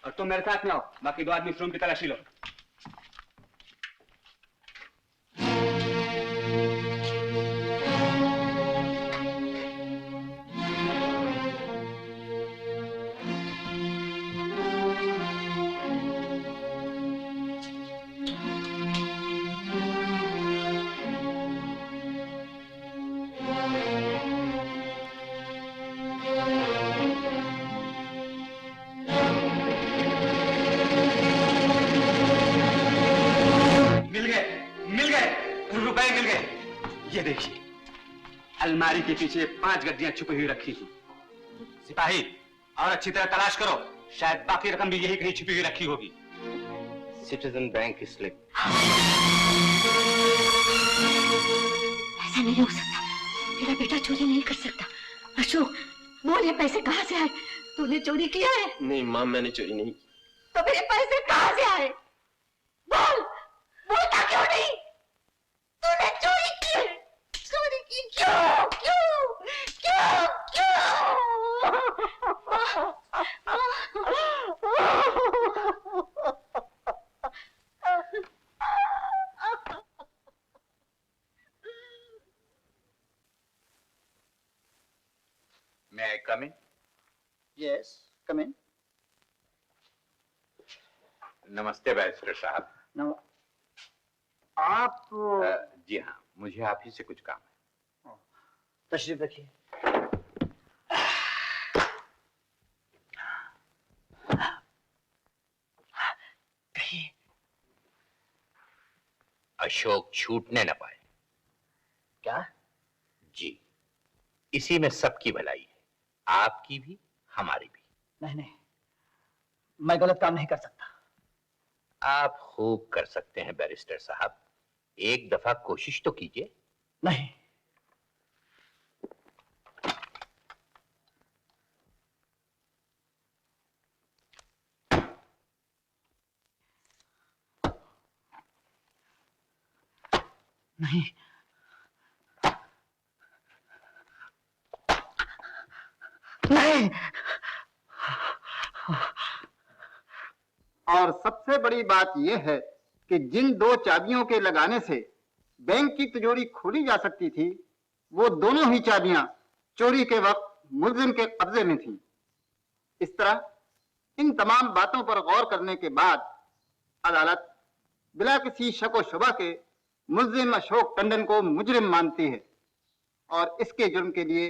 और तुम मेरे साथ में आओ, बाकी 2 आदमी इस रूम की तलाशी लो। ये देखिए, अलमारी के पीछे 5 गड्डियां छुपी हुई रखी थी। सिपाही, और अच्छी तरह तलाश करो, शायद बाकी रकम भी यही कहीं छुपी हुई रखी होगी। Citizen bank slip. ऐसा नहीं हो सकता, मेरा बेटा चोरी नहीं कर सकता। अशोक, बोल ये पैसे कहाँ से आए? तूने चोरी किया है? नहीं माँ, मैंने चोरी नहीं की। तो मेरे पैसे कहाँ से आए? बोल, बोलता क्यों नहीं? तूने चोरी की है, चोरी की। क्यों क्यों क्यों क्यों? May I come in? Yes, come in. नमस्ते बैरिस्टर साहब। Now, आप जी हाँ, मुझे आप ही से कुछ काम है। तशरीफ रखिए। कहिए। अशोक छूटने न पाए। क्या? जी, इसी में सबकी भलाई है, आपकी भी हमारी भी। नहीं, मैं गलत काम नहीं कर सकता। आप खूब कर सकते हैं बैरिस्टर साहब, एक दफा कोशिश तो कीजिए। नहीं, नहीं, नहीं। और सबसे बड़ी बात यह है कि जिन 2 चाबियों के लगाने से बैंक की तिजोरी खोली जा सकती थी, वो दोनों ही चाबियां चोरी के वक्त मुलजिम के कब्जे में थीं। इस तरह इन तमाम बातों पर गौर करने के बाद अदालत बिला किसी शक व शुबा के मुलजिम अशोक टंडन को मुजरिम मानती है और इसके जुर्म के लिए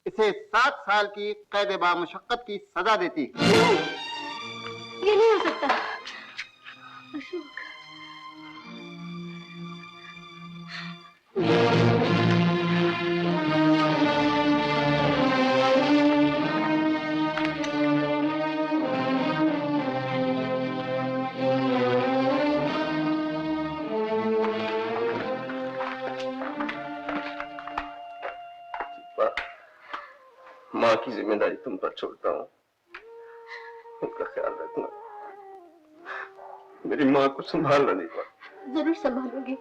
इसे 7 साल की कैद बामुशक्कत की सजा देती है। ये नहीं हो सकता अशोक। माँ की जिम्मेदारी तुम पर छोड़ता हूँ, उनका ख्याल रखना। मेरी माँ को संभालना नहीं पड़ा। जरूर संभालूंगी,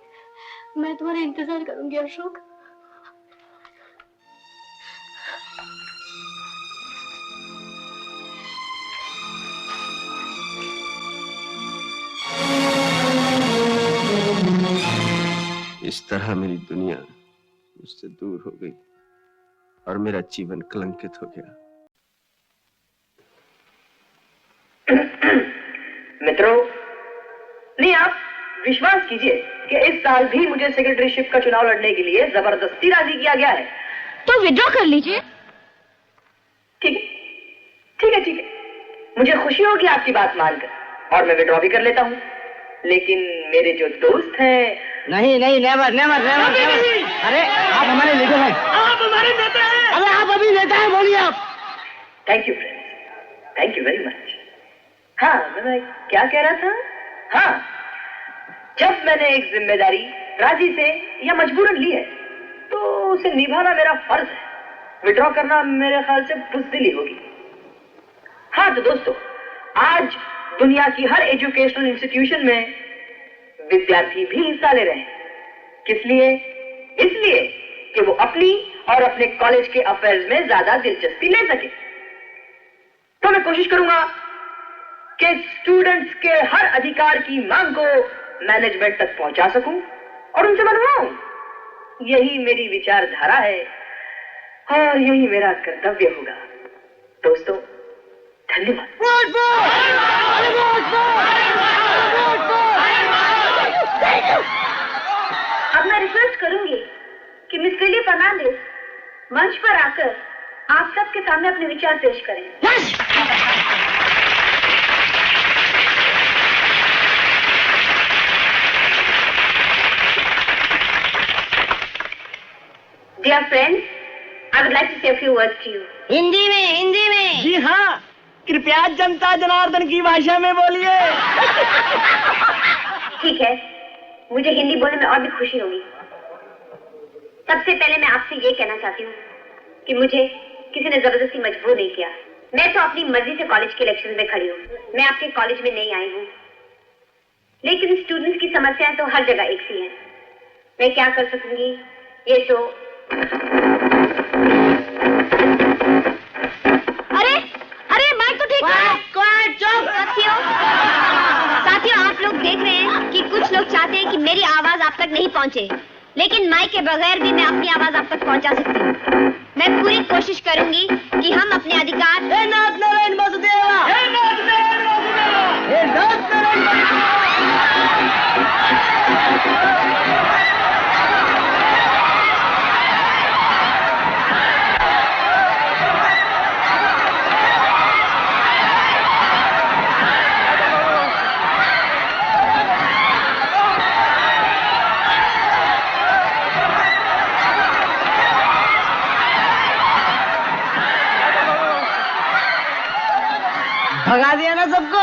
मैं तुम्हारा इंतजार करूंगी अशोक। इस तरह मेरी दुनिया मुझसे दूर हो गई और मेरा जीवन कलंकित हो गया। मित्रों, नहीं आप विश्वास कीजिए कि इस साल भी मुझे सेक्रेटरीशिप का चुनाव लड़ने के लिए जबरदस्ती राजी किया गया है। तो विड्रॉ कर लीजिए। ठीक है, ठीक है, ठीक है, मुझे खुशी होगी आपकी बात मानकर और मैं विड्रॉ भी कर लेता हूँ। लेकिन मेरे जो दोस्त हैं। नहीं नहीं, नेवर नेवर नेवर नेवर। अरे आप हमारे लीडर हैं। आप हमारे नेता हैं। अरे आप अभी नेता हैं, बोलिए आप। Thank you friends, thank you very much. हाँ, मैं क्या कह रहा था? हाँ, जब मैंने एक जिम्मेदारी राजी से या मजबूरन ली है तो उसे निभाना मेरा फर्ज है। विड्रॉ करना मेरे ख्याल से बुज़दिली होगी। हाँ तो दोस्तों, आज दुनिया की हर एजुकेशनल इंस्टीट्यूशन में विद्यार्थी भी हिस्सा ले रहे हैं। किस लिए? इसलिए कि वो अपनी और अपने कॉलेज के अफेयर्स में ज्यादा दिलचस्पी ले सके। तो मैं कोशिश करूंगा कि स्टूडेंट्स के हर अधिकार की मांग को मैनेजमेंट तक पहुंचा सकूं और उनसे मनवाऊं। यही मेरी विचारधारा है और यही मेरा कर्तव्य होगा। दोस्तों, धन्यवाद। अब मैं रिक्वेस्ट करूंगी कि मिस लिली फर्नांडिस मंच पर आकर आप सबके सामने अपने विचार पेश करें। Dear friends, I would like to say a few words to you. Hindi में, हिंदी में। जी हाँ, कृपया जनता जनार्दन की भाषा में बोलिए। ठीक है, मुझे हिंदी बोलने में और भी खुशी होगी। सबसे पहले मैं आपसे ये कहना चाहती हूँ कि मुझे किसी ने जबरदस्ती मजबूर नहीं किया। मैं तो अपनी मर्जी से कॉलेज के इलेक्शन में खड़ी हूँ। मैं आपके कॉलेज में नहीं आई हूँ, लेकिन स्टूडेंट्स की समस्याएं तो हर जगह एक सी हैं। मैं क्या कर सकूंगी ये तो। अरे अरे माइक तो ठीक है। साथियों, आप लोग देख रहे हैं कि कुछ लोग चाहते हैं कि मेरी आवाज आप तक नहीं पहुंचे, लेकिन माइक के बगैर भी मैं अपनी आवाज आप तक पहुंचा सकती हूँ। मैं पूरी कोशिश करूंगी कि हम अपने अधिकार भगा दिया ना सबको।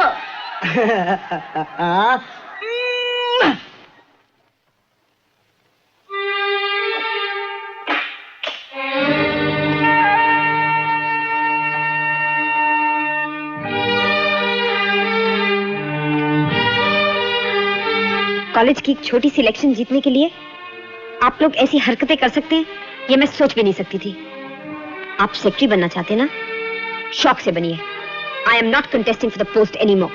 कॉलेज की एक छोटी सी इलेक्शन जीतने के लिए आप लोग ऐसी हरकतें कर सकते हैं, ये मैं सोच भी नहीं सकती थी। आप सेक्रेटरी बनना चाहते हैं ना? शौक से बनिए। I am not contesting for the post anymore.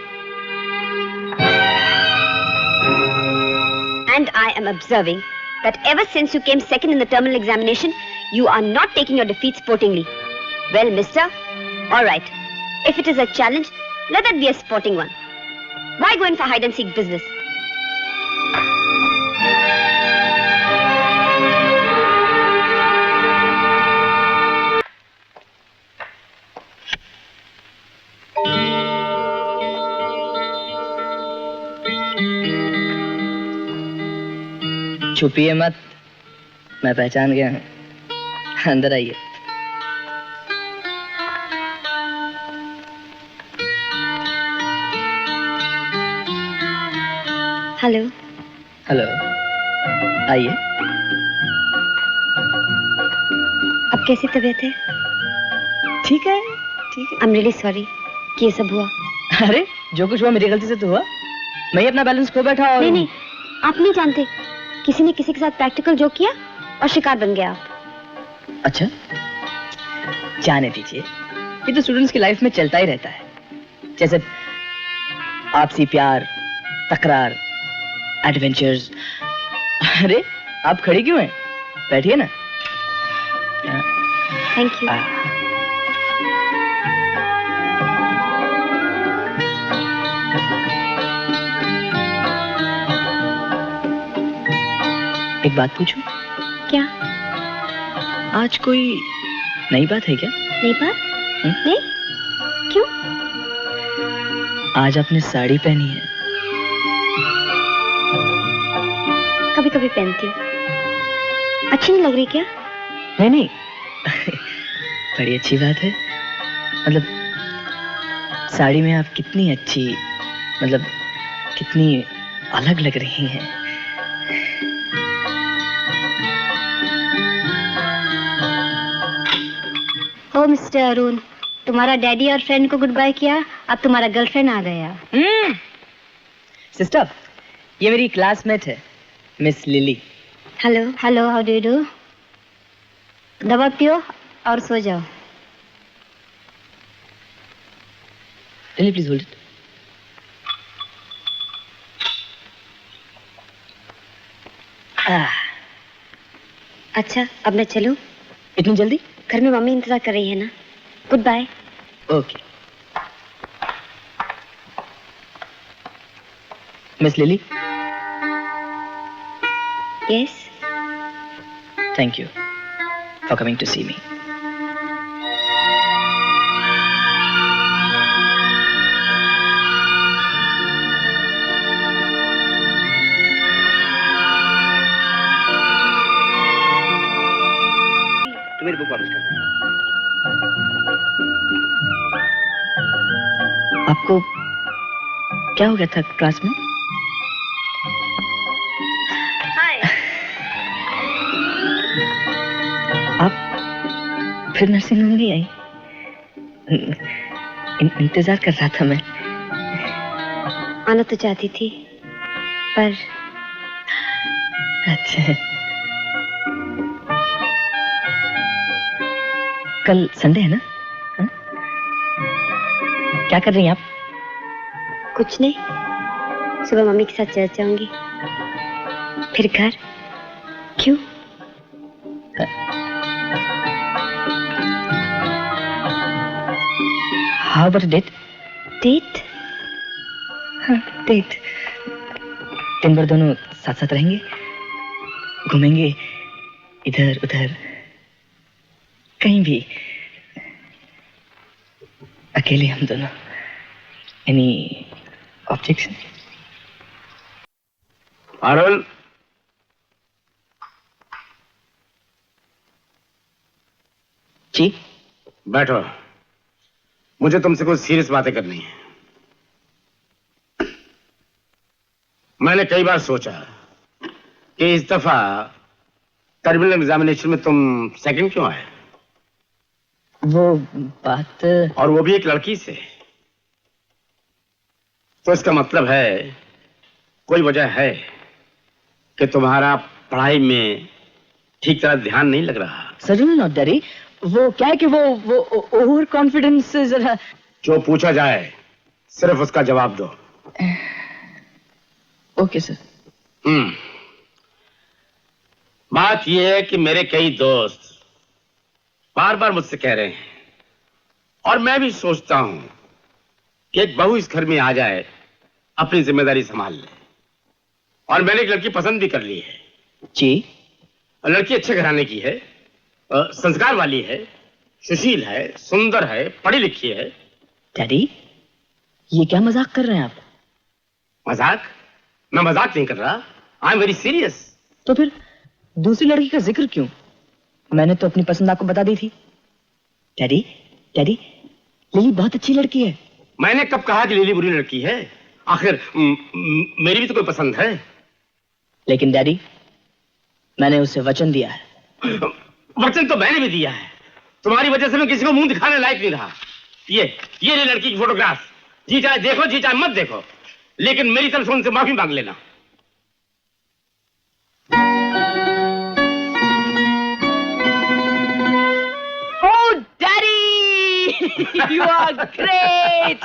And I am observing that ever since you came second in the terminal examination, you are not taking your defeat sportingly. Well, mister, all right. If it is a challenge, let that be a sporting one. Why go in for hide and seek business? छुपिए मत, मैं पहचान गया हूँ। अंदर आइए। Hello. Hello, आइए। अब कैसी तबीयत है? ठीक है, ठीक है। आई एम रियली सॉरी कि ये सब हुआ। अरे जो कुछ हुआ मेरी गलती से तो हुआ। मैं ही अपना बैलेंस खो बैठा और नहीं, आप नहीं जानते, किसी ने किसी के साथ प्रैक्टिकल जोक किया और शिकार बन गया आप। अच्छा, जाने दीजिए, ये तो स्टूडेंट्स की लाइफ में चलता ही रहता है। जैसे आपसी प्यार, तकरार, एडवेंचर्स। अरे आप खड़ी क्यों हैं? बैठिए ना। Thank you. एक बात पूछूं? क्या? आज कोई नई बात है क्या? नई बात? नहीं? क्यों? आज आपने साड़ी पहनी है। कभी कभी पहनती हूँ। अच्छी नहीं लग रही क्या? नहीं नहीं बड़ी अच्छी बात है। मतलब साड़ी में आप कितनी अच्छी, मतलब कितनी अलग लग रही हैं। ओ मिस्टर अरुण, तुम्हारा डैडी और फ्रेंड को गुड बाय किया, अब तुम्हारा गर्लफ्रेंड आ गया। सिस्टर, ये मेरी क्लासमेट है, miss lily. Hello hello, how do you do? दवा पियो और सो जाओ। Lily please hold it. अच्छा, अब मैं चलूं? इतनी जल्दी? घर में मम्मी इंतजार कर रही है ना। Good bye. Okay. Miss Lily. Yes. Thank you for coming to see me. तो मेरी बुक वापस कर। आपको क्या हो गया था क्लास में? आप फिर नर्सिंग होम नहीं आई? इंतजार कर रहा था मैं। आना तो चाहती थी पर। अच्छा, कल संडे है ना? हा? क्या कर रही हैं आप? कुछ नहीं, सुबह मम्मी के साथ चर्च जाऊंगी, फिर घर। क्यों? How about a date? Date? हाँ, डेट। दिन भर दोनों साथ साथ रहेंगे, घूमेंगे इधर उधर, कहीं भी, अकेले हम दोनों। Any objection? अरुण, जी बैठो, मुझे तुमसे कुछ सीरियस बातें करनी है। मैंने कई बार सोचा कि इस दफा टर्मिनल एग्जामिनेशन में तुम सेकंड क्यों आए। वो बात, और वो भी एक लड़की से, तो इसका मतलब है कोई वजह है कि तुम्हारा पढ़ाई में ठीक तरह ध्यान नहीं लग रहा। Certainly not, Daddy. वो क्या है कि वो ओवर कॉन्फिडेंस जरा। जो पूछा जाए सिर्फ उसका जवाब दो। Okay sir. बात यह है कि मेरे कई दोस्त बार बार मुझसे कह रहे हैं, और मैं भी सोचता हूं कि एक बहू इस घर में आ जाए, अपनी जिम्मेदारी संभाल ले। और मैंने एक लड़की पसंद भी कर ली है। जी? लड़की अच्छे घराने की है, संस्कार वाली है, सुशील है, सुंदर है, पढ़ी लिखी है। डैडी, ये क्या मजाक कर रहे हैं आप? मजाक? मैं मजाक नहीं कर रहा, आई एम वेरी सीरियस। तो फिर दूसरी लड़की का जिक्र क्यों? मैंने तो अपनी पसंद आपको बता दी थी। डैडी, डैडी, लिली बहुत अच्छी लड़की है। मैंने कब कहा कि लिली बुरी लड़की है? आखिर मेरी भी तो कोई पसंद है। लेकिन डैडी, मैंने उसे वचन दिया है। वचन तो मैंने भी दिया है। तुम्हारी वजह से मैं किसी को मुंह दिखाने लायक नहीं रहा। ये लड़की की फोटोग्राफ, जी चाहे देखो, जी चाहे मत देखो, लेकिन मेरी तरफ से उनसे माफी मांग लेना। Oh, Daddy! You are great!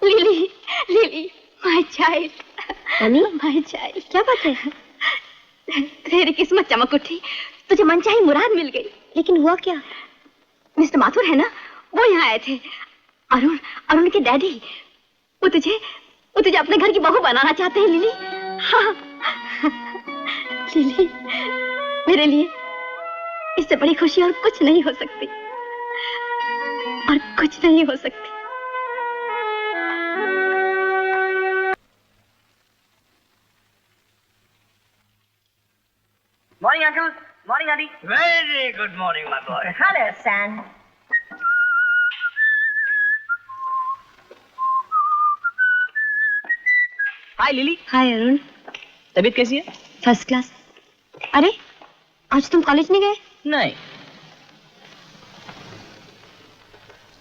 Lily, lily, my child. Mummy, my child. क्या बात है? तेरी किस्मत चमक उठी, तुझे मनचाही मुराद मिल गई। लेकिन हुआ क्या? मिस्टर माथुर है ना, वो यहाँ आए थे। अरुण के डैडी, वो वो तुझे अपने घर की बहू बनाना चाहते हैं लिली। हाँ लिली, मेरे लिए इससे बड़ी खुशी और कुछ नहीं हो सकती, और कुछ नहीं हो सकती। Morning, Uncle. Morning, Auntie. Very good morning, my boy. Hello, son. Hi Lily. Hi Arun. तबीयत कैसी है? First class. अरे आज तुम कॉलेज नहीं गए? नहीं।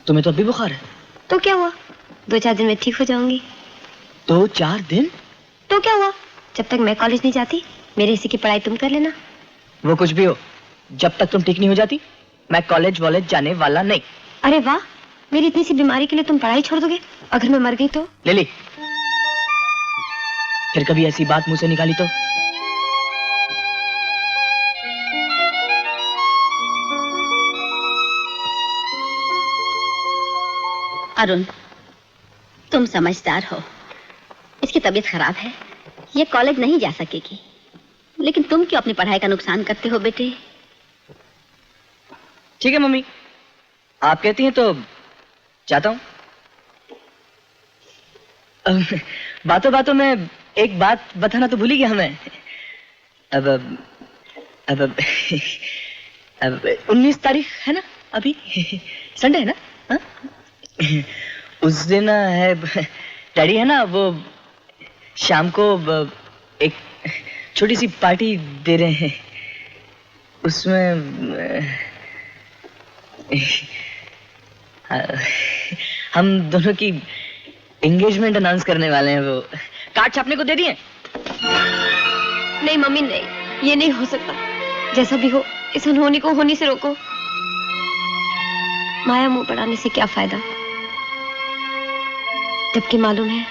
तुम्हें तो अभी बुखार है। तो क्या हुआ, 2-4 दिन में ठीक हो जाऊंगी। 2-4 दिन? तो क्या हुआ, जब तक मैं कॉलेज नहीं जाती मेरे हिस्से की पढ़ाई तुम कर लेना। वो कुछ भी हो, जब तक तुम ठीक नहीं हो जाती मैं कॉलेज वॉलेज जाने वाला नहीं। अरे वाह, मेरी इतनी सी बीमारी के लिए तुम पढ़ाई छोड़ दोगे? अगर मैं मर गई तो? लिली, फिर कभी ऐसी बात मुंह से निकाली तो? अरुण, तुम समझदार हो। इसकी तबीयत खराब है, ये कॉलेज नहीं जा सकेगी, लेकिन तुम क्यों अपनी पढ़ाई का नुकसान करते हो बेटे? ठीक है मम्मी, आप कहती हैं तो जाता हूं। बातों बातों में एक बात बताना तो भूल ही गया मैं। अब 19 तारीख है ना, अभी संडे है ना? हा? उस दिन है डैडी है ना, वो शाम को एक छोटी सी पार्टी दे रहे हैं, उसमें हम दोनों की एंगेजमेंट अनाउंस करने वाले हैं। वो कार्ड छापने को दे दिए? नहीं मम्मी नहीं, ये नहीं हो सकता। जैसा भी हो इस अनहोनी को होने से रोको। माया मुंह बढ़ाने से क्या फायदा, जबकि मालूम है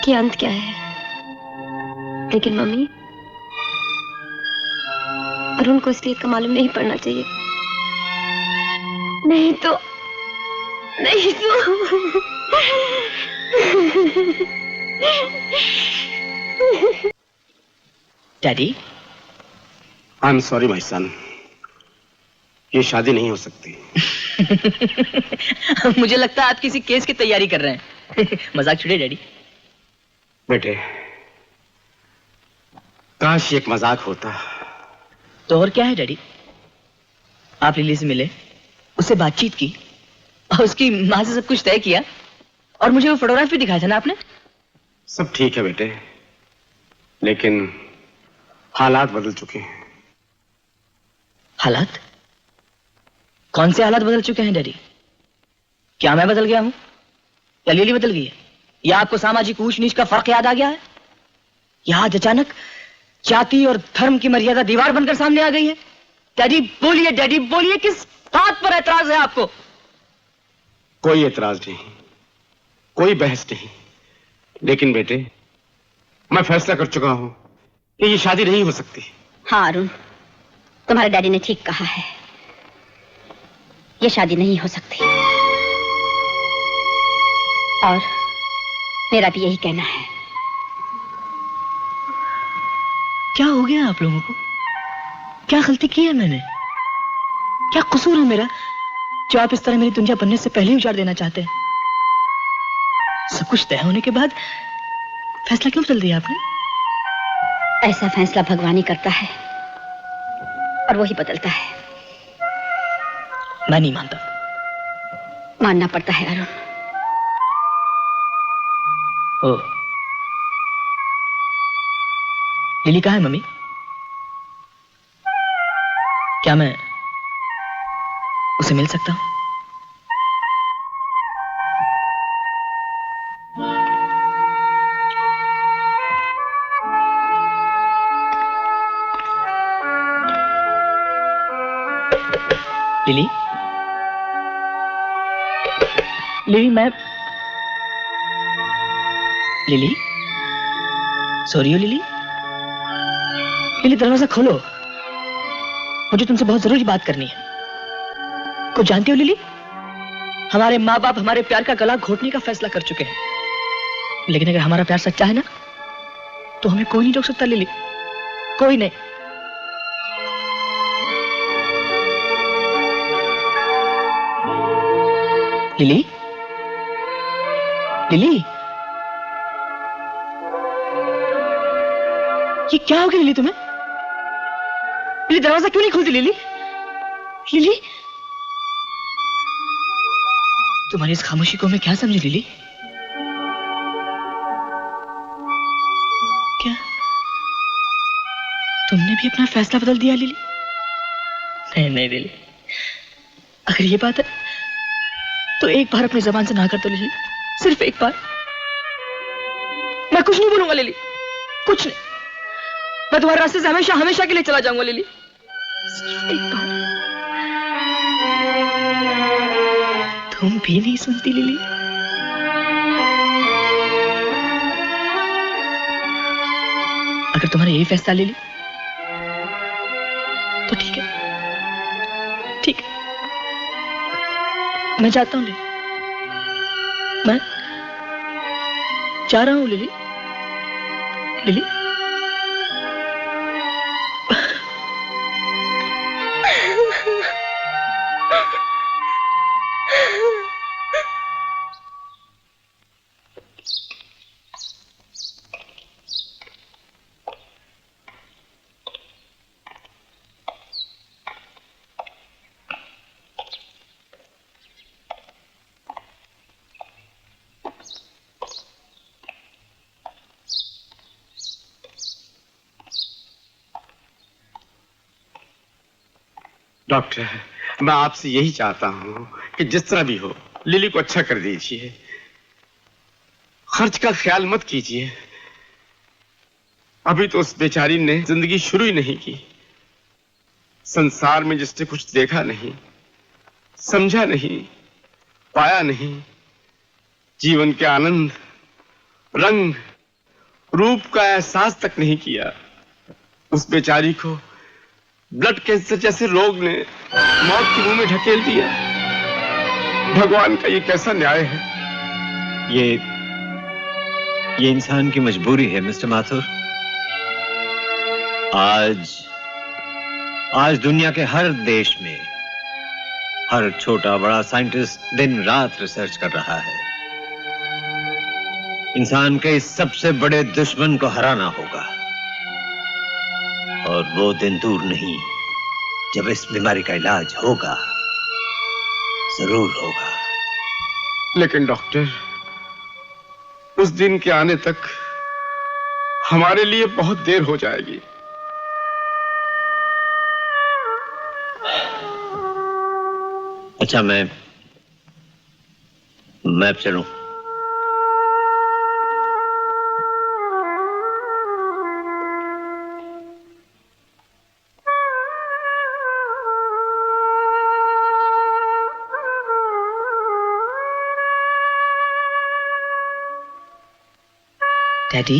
कि अंत क्या है। लेकिन मम्मी, अरुण को इसलिए का मालूम नहीं पड़ना चाहिए। नहीं तो daddy, I am sorry my son, ये शादी नहीं हो सकती। मुझे लगता है आप किसी केस की तैयारी कर रहे हैं। मजाक छोड़िए डैडी। बेटे, काश एक मजाक होता। तो और क्या है डैडी? आप लिली से मिले, उससे बातचीत की और उसकी माँ से सब कुछ तय किया, और मुझे वो फोटोग्राफ भी दिखाया था ना आपने। सब ठीक है बेटे, लेकिन हालात बदल चुके हैं। हालात? कौन से हालात बदल चुके हैं डैडी? क्या मैं बदल गया हूं, या लिली बदल गई है, या आपको सामाजिक ऊंच नीच का फर्क याद आ गया है, या आज अचानक जाति और धर्म की मर्यादा दीवार बनकर सामने आ गई है? डैडी बोलिए, किस बात पर एतराज है आपको? कोई एतराज नहीं, कोई बहस नहीं, लेकिन बेटे मैं फैसला कर चुका हूं कि ये शादी नहीं हो सकती। हाँ अरुण, तुम्हारे डैडी ने ठीक कहा है, ये शादी नहीं हो सकती। और मेरा भी यही कहना है। क्या हो गया आप लोगों को? क्या गलती की है मैंने? क्या कसूर है मेरा जो आप इस तरह मेरी दुनिया बनने से पहले ही उजाड़ देना चाहते हैं? सब कुछ तय होने के बाद फैसला क्यों बदल दिया आपने? ऐसा फैसला भगवान ही करता है और वही बदलता है। मैं नहीं मानता। मानना पड़ता है अरुण। ओ, लिली कहाँ है मम्मी? क्या मैं उसे मिल सकता हूं? लिली, मैं लिली, सॉरी हो लिली। दरवाजा खोलो, मुझे तुमसे बहुत जरूरी बात करनी है। कुछ जानती हो लिली, हमारे माँ बाप हमारे प्यार का गला घोटने का फैसला कर चुके हैं। लेकिन अगर हमारा प्यार सच्चा है ना, तो हमें कोई नहीं रोक सकता लिली, कोई नहीं। लिली, लिली, ये क्या हो गया लिली तुम्हें? लिली दरवाजा क्यों नहीं खोलती लिली? लिली, तुम्हारी इस खामोशी को मैं क्या समझू लिली? क्या तुमने भी अपना फैसला बदल दिया लिली? नहीं नहीं लिली, अगर ये बात है तो एक बार अपनी जबान से ना कर दो लिली, सिर्फ एक बार। मैं कुछ नहीं बोलूंगा लिली, कुछ नहीं। मैं तुम्हारे रास्ते से हमेशा हमेशा के लिए चला जाऊंगा लिली, सिर्फ एक बार। तुम भी नहीं सुनती लिली? अगर तुम्हारा यही फैसला लिली तो ठीक है, ठीक है, मैं जाता हूं लिली, मैं जा रहा हूं लिली, लिली। डॉक्टर, मैं आपसे यही चाहता हूं कि जिस तरह भी हो लिली को अच्छा कर दीजिए, खर्च का ख्याल मत कीजिए। अभी तो उस बेचारी ने जिंदगी शुरू ही नहीं की। संसार में जिसने कुछ देखा नहीं, समझा नहीं, पाया नहीं, जीवन के आनंद, रंग, रूप का एहसास तक नहीं किया, उस बेचारी को ब्लड कैंसर जैसे रोग ने मौत के मुंह में ढकेल दिया। भगवान का ये कैसा न्याय है? ये इंसान की मजबूरी है मिस्टर माथुर। आज दुनिया के हर देश में हर छोटा बड़ा साइंटिस्ट दिन रात रिसर्च कर रहा है। इंसान के इस सबसे बड़े दुश्मन को हराना होगा, और वो दिन दूर नहीं जब इस बीमारी का इलाज होगा, जरूर होगा। लेकिन डॉक्टर, उस दिन के आने तक हमारे लिए बहुत देर हो जाएगी। अच्छा, मैं अब चलूं? डैडी,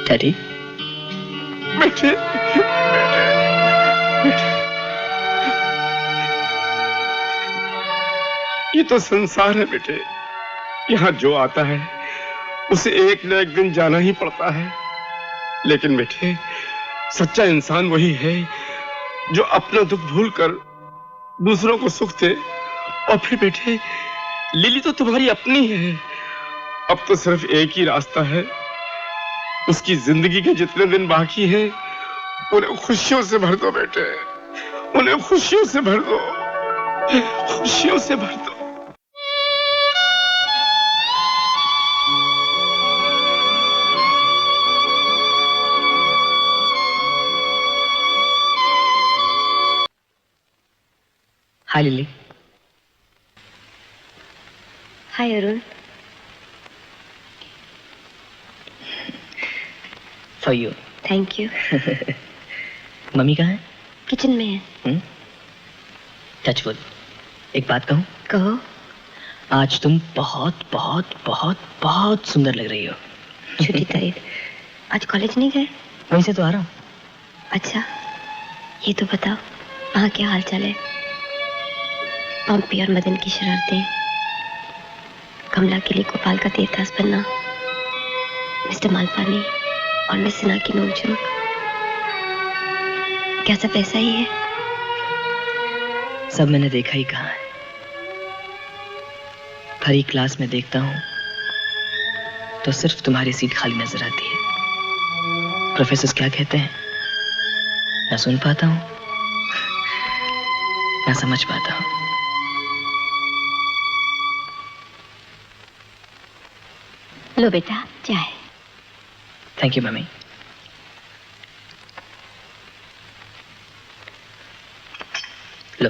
डैडी, बेटे, ये तो संसार है बेटे। यहाँ जो आता है उसे एक न एक दिन जाना ही पड़ता है। लेकिन बेटे, सच्चा इंसान वही है जो अपना दुख भूलकर दूसरों को सुख दे। और फिर बेटे, लिली तो तुम्हारी अपनी है। अब तो सिर्फ एक ही रास्ता है, उसकी जिंदगी के जितने दिन बाकी हैं उन्हें खुशियों से भर दो बेटे, उन्हें खुशियों से भर दो, खुशियों से भर दो। Hi Lily. Hi Arun. For you. Thank you. Mummy कहाँ है? किचन में है। टचवुड, एक बात कहूँ? कहो। आज तुम बहुत बहुत बहुत बहुत सुंदर लग रही हो। छुट्टी तारीफ। आज कॉलेज नहीं गए? वहीं से तो आ रहा हूँ। अच्छा, ये तो बताओ वहाँ क्या हाल चाल है? पम्पी और मदन की शरारतें, कमला के लिए गोपाल का देवदास बनना, मिस्टर मालपानी और मिस सिन्हा की नोक-झोंक, क्या सब ऐसा ही है? सब मैंने देखा ही कहाँ है। भरी क्लास में देखता हूँ तो सिर्फ तुम्हारी सीट खाली नजर आती है। प्रोफेसर क्या कहते हैं ना सुन पाता हूँ ना समझ पाता हूँ। लो बेटा चाय। Thank you mummy. लो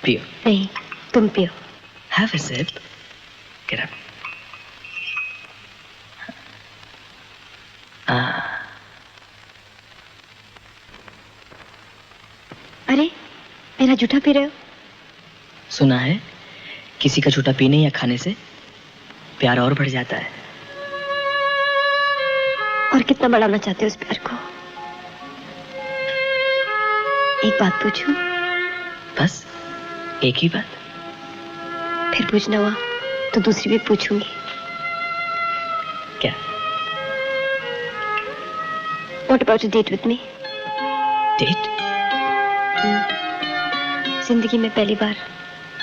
पियो। नहीं, तुम पियो। Have a sip. Get up. अरे मेरा जूठा पी रहे हो? सुना है किसी का जूठा पीने या खाने से प्यार और बढ़ जाता है। और कितना बढ़ाना चाहते हो उस प्यार को? एक बात पूछूं? बस एक ही बात। फिर पूछना हुआ तो दूसरी भी पूछूंगी। क्या? What about a date with me? Date? जिंदगी में पहली बार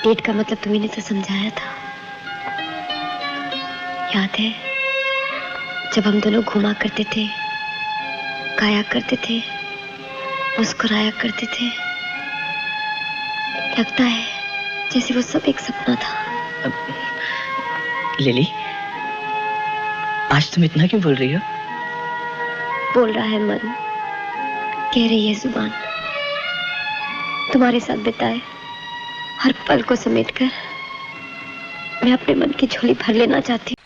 डेट का मतलब तुम्ही ने तो समझाया था। याद है जब हम दोनों घुमा करते थे, गाया करते थे, मुस्कुराया करते थे। लगता है जैसे वो सब एक सपना था। लिली, आज तुम इतना क्यों बोल रही हो? बोल रहा है मन, कह रही है जुबान। तुम्हारे साथ बिताए हर पल को समेटकर मैं अपने मन की झोली भर लेना चाहती हूँ।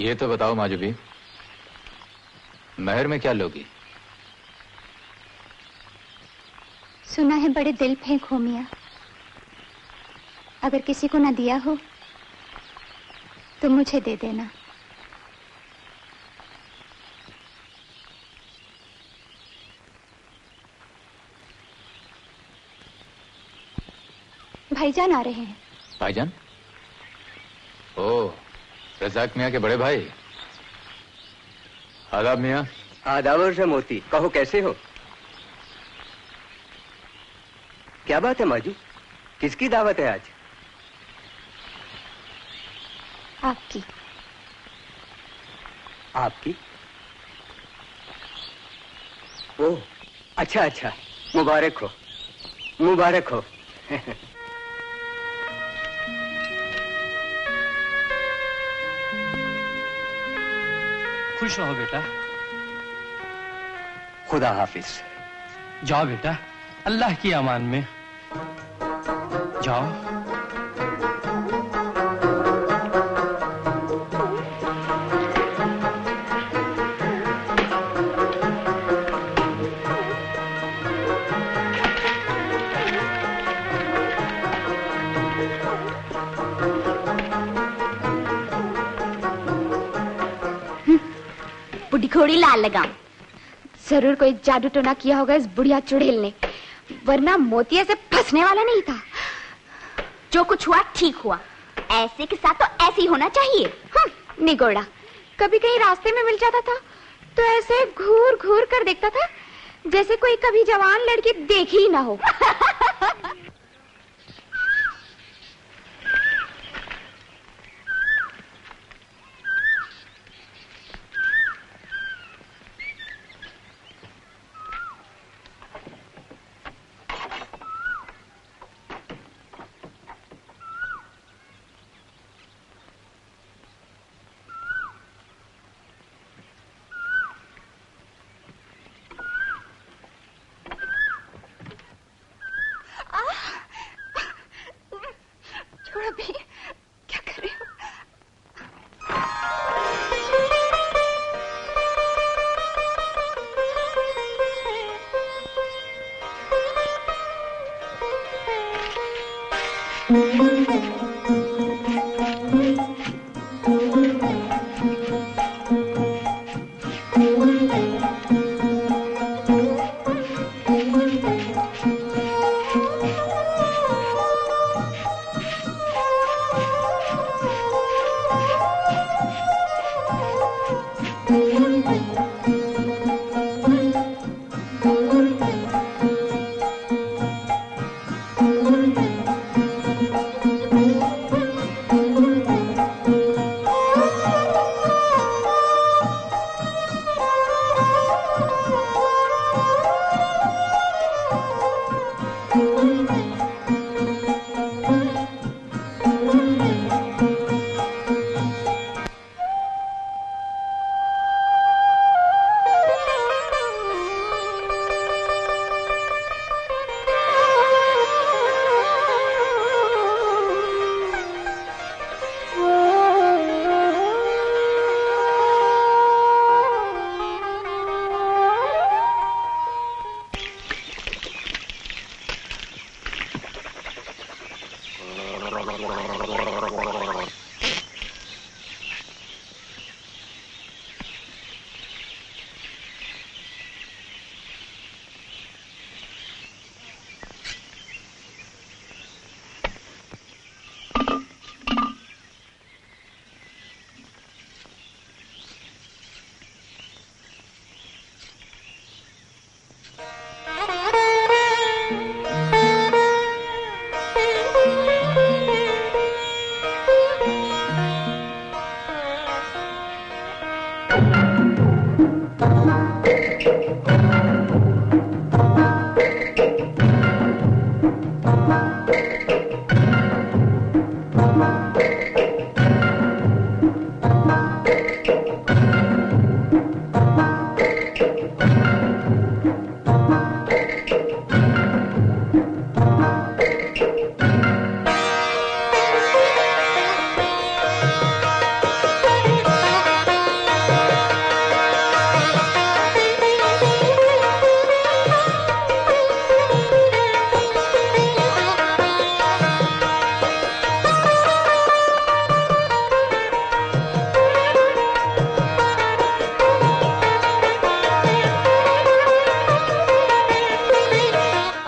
ये तो बताओ माजुबी, महर में क्या लोगी? सुना है बड़े दिल फेंक हो मियां। अगर किसी को ना दिया हो तो मुझे दे देना। भाईजान आ रहे हैं। भाईजान? ओह, रजाक मियाँ के बड़े भाई। आदाब मियाँ। आदाब से मोती, कहो कैसे हो? क्या बात है माजू, किसकी दावत है आज? आपकी। आपकी? ओह, अच्छा अच्छा, मुबारक हो, मुबारक हो। खुश रहो बेटा। खुदा हाफिज। जाओ बेटा, अल्लाह की अमान में जाओ। बुढ़ी घोड़ी लाल लगाऊं। जरूर कोई जादू टोना किया होगा इस बुढ़िया चुड़ैल ने, वरना मोती ऐसे फंसने वाला नहीं था। जो कुछ हुआ ठीक हुआ, ऐसे के साथ तो ऐसे ही होना चाहिए। निगोड़ा कभी कहीं रास्ते में मिल जाता था तो ऐसे घूर घूर कर देखता था जैसे कोई कभी जवान लड़की देखी ही ना हो।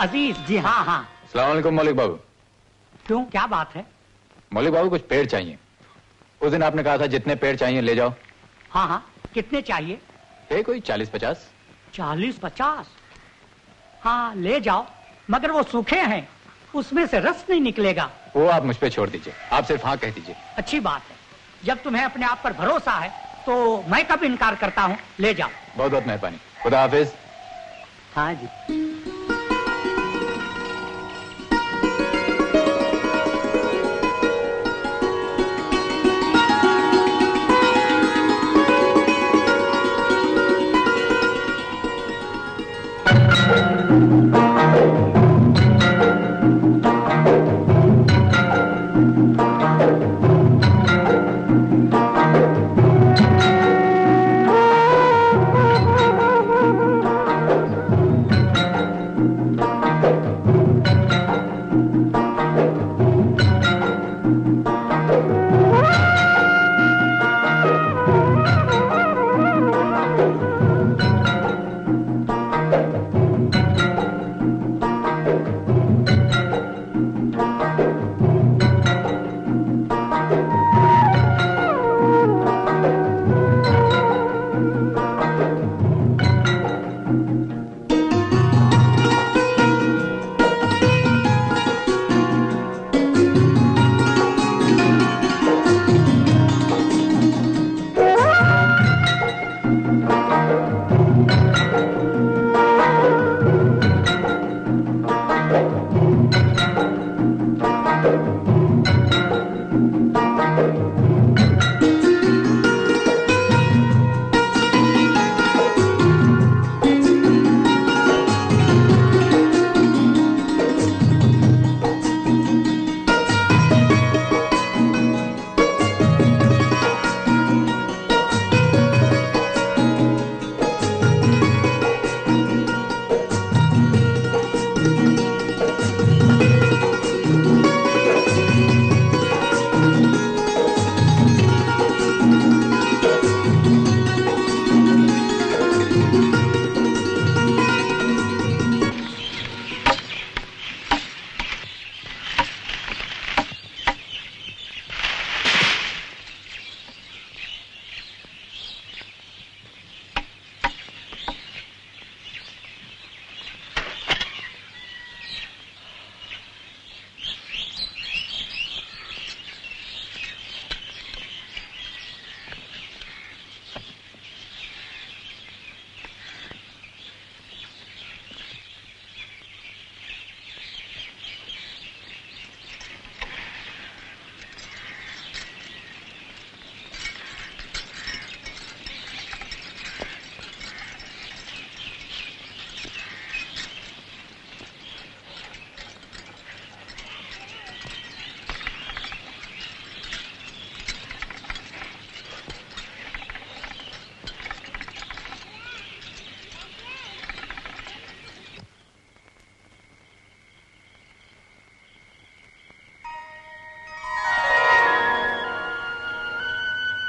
अजीज जी हाँ हाँ। अस्सलाम वालेकुम मौलिक बाबू। क्यों क्या बात है? मौलिक बाबू कुछ पेड़ चाहिए। उस दिन आपने कहा था जितने पेड़ चाहिए ले जाओ। हाँ हाँ कितने चाहिए? कोई 40-50। 40-50? हाँ ले जाओ, मगर वो सूखे हैं, उसमें से रस नहीं निकलेगा। वो आप मुझ पे छोड़ दीजिए, आप सिर्फ हाँ कह दीजिए। अच्छी बात है, जब तुम्हें अपने आप पर भरोसा है तो मैं कब इनकार करता हूँ। ले जाओ। बहुत बहुत मेहरबानी, खुदा हाफिज। हाँ जी।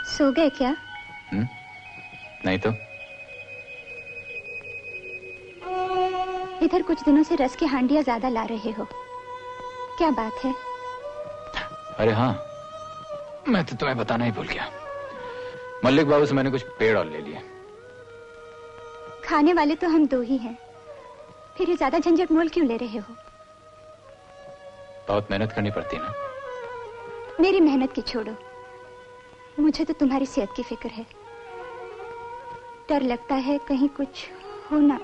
सो गए क्या? नहीं तो। इधर कुछ दिनों से रस की हांडियां ज्यादा ला रहे हो, क्या बात है? अरे हाँ, मैं तो तुम्हें बताना ही भूल गया। मल्लिक बाबू से मैंने कुछ पेड़ और ले लिए। खाने वाले तो हम दो ही हैं, फिर ये ज्यादा झंझट मोल क्यों ले रहे हो? बहुत मेहनत करनी पड़ती है ना। मेरी मेहनत की छोड़ो, मुझे तो तुम्हारी सेहत की फिक्र है। डर लगता है कहीं कुछ हो ना।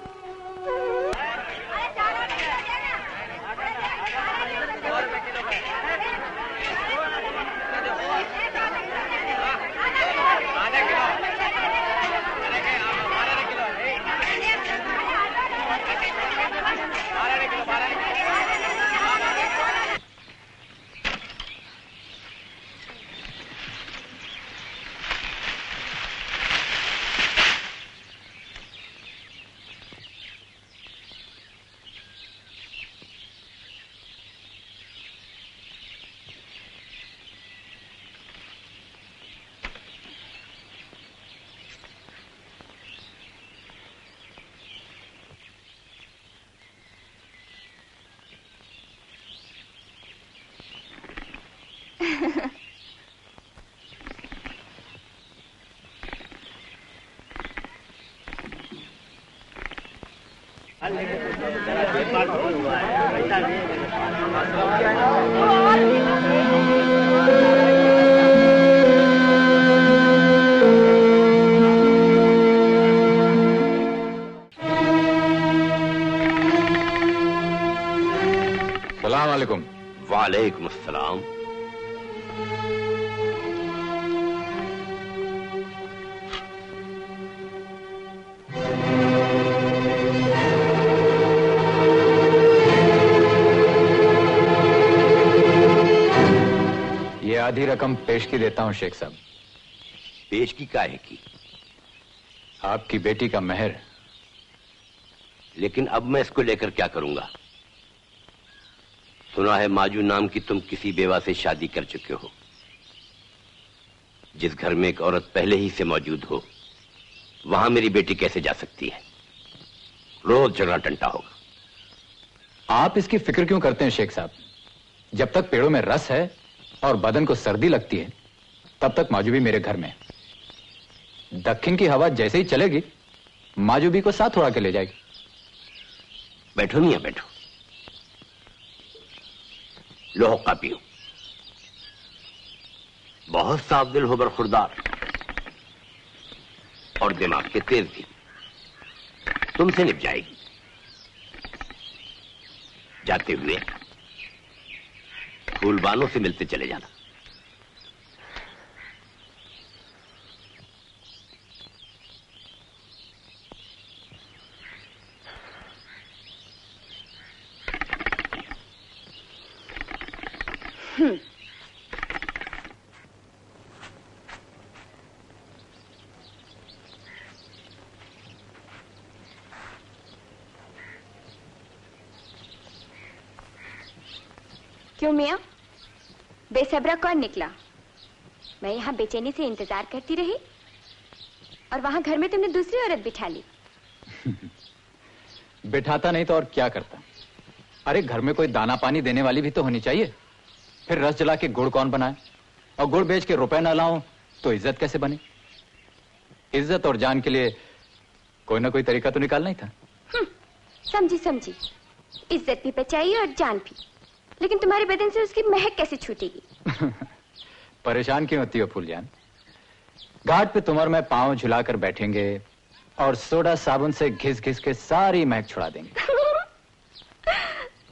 सलाम वालेकुम। वालेकुम अस्सलाम। ये आधी रकम पेश की देता हूं शेख साहब। पेश की काहे की? आपकी बेटी का मेहर। लेकिन अब मैं इसको लेकर क्या करूंगा? सुना है माजू नाम की तुम किसी बेवा से शादी कर चुके हो। जिस घर में एक औरत पहले ही से मौजूद हो, वहां मेरी बेटी कैसे जा सकती है? रोज झगड़ा टंटा होगा। आप इसकी फिक्र क्यों करते हैं शेख साहब? जब तक पेड़ों में रस है और बदन को सर्दी लगती है, तब तक माजूबी मेरे घर में। दक्षिण की हवा जैसे ही चलेगी, माजूबी को साथ उड़ा के ले जाएगी। बैठो मियां, बैठो। लो हुक्का पियो। बहुत साफ दिल हो बरखुरदार और दिमाग के तेज भी। तुमसे निभ जाएगी। जाते हुए फूलबानों से मिलते चले जाना। क्यों मियाँ, बेसब्रा कौन निकला? मैं यहाँ बेचैनी से इंतजार करती रही और वहां घर में तुमने दूसरी औरत बिठा ली। बिठाता नहीं तो और क्या करता? अरे घर में कोई दाना पानी देने वाली भी तो होनी चाहिए। फिर रस जला के गुड़ कौन बनाए? और गुड़ बेच के रुपए ना लाऊं तो इज्जत कैसे बने? इज्जत और जान के लिए कोई ना कोई तरीका तो निकालना ही था। समझी समझी। इज्जत भी बचाई और जान भी। लेकिन तुम्हारे बदन से उसकी महक कैसे छूटेगी? परेशान क्यों होती हो फूलजान? घाट पे तुम और मैं पांव झुलाकर बैठेंगे और सोडा साबुन से घिस घिस के सारी महक छुड़ा देंगे।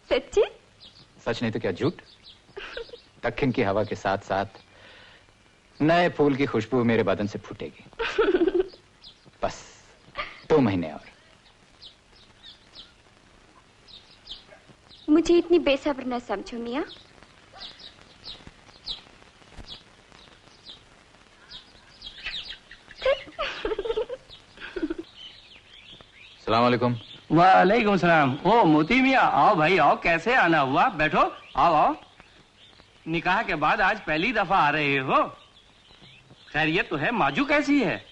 सच्ची? सच नहीं तो क्या झूठ? दक्षिण की हवा के साथ साथ नए फूल की खुशबू मेरे बदन से फूटेगी। बस 2 महीने और। मुझे इतनी बेसब्र न समझो मियाँ। सलाम वालेकुम। वालेकुम सलाम। ओ मोती मियाँ, आओ भाई आओ। कैसे आना हुआ? बैठो, आओ आओ। निकाह के बाद आज पहली दफा आ रहे हो। खैरियत तो है? माजू कैसी है?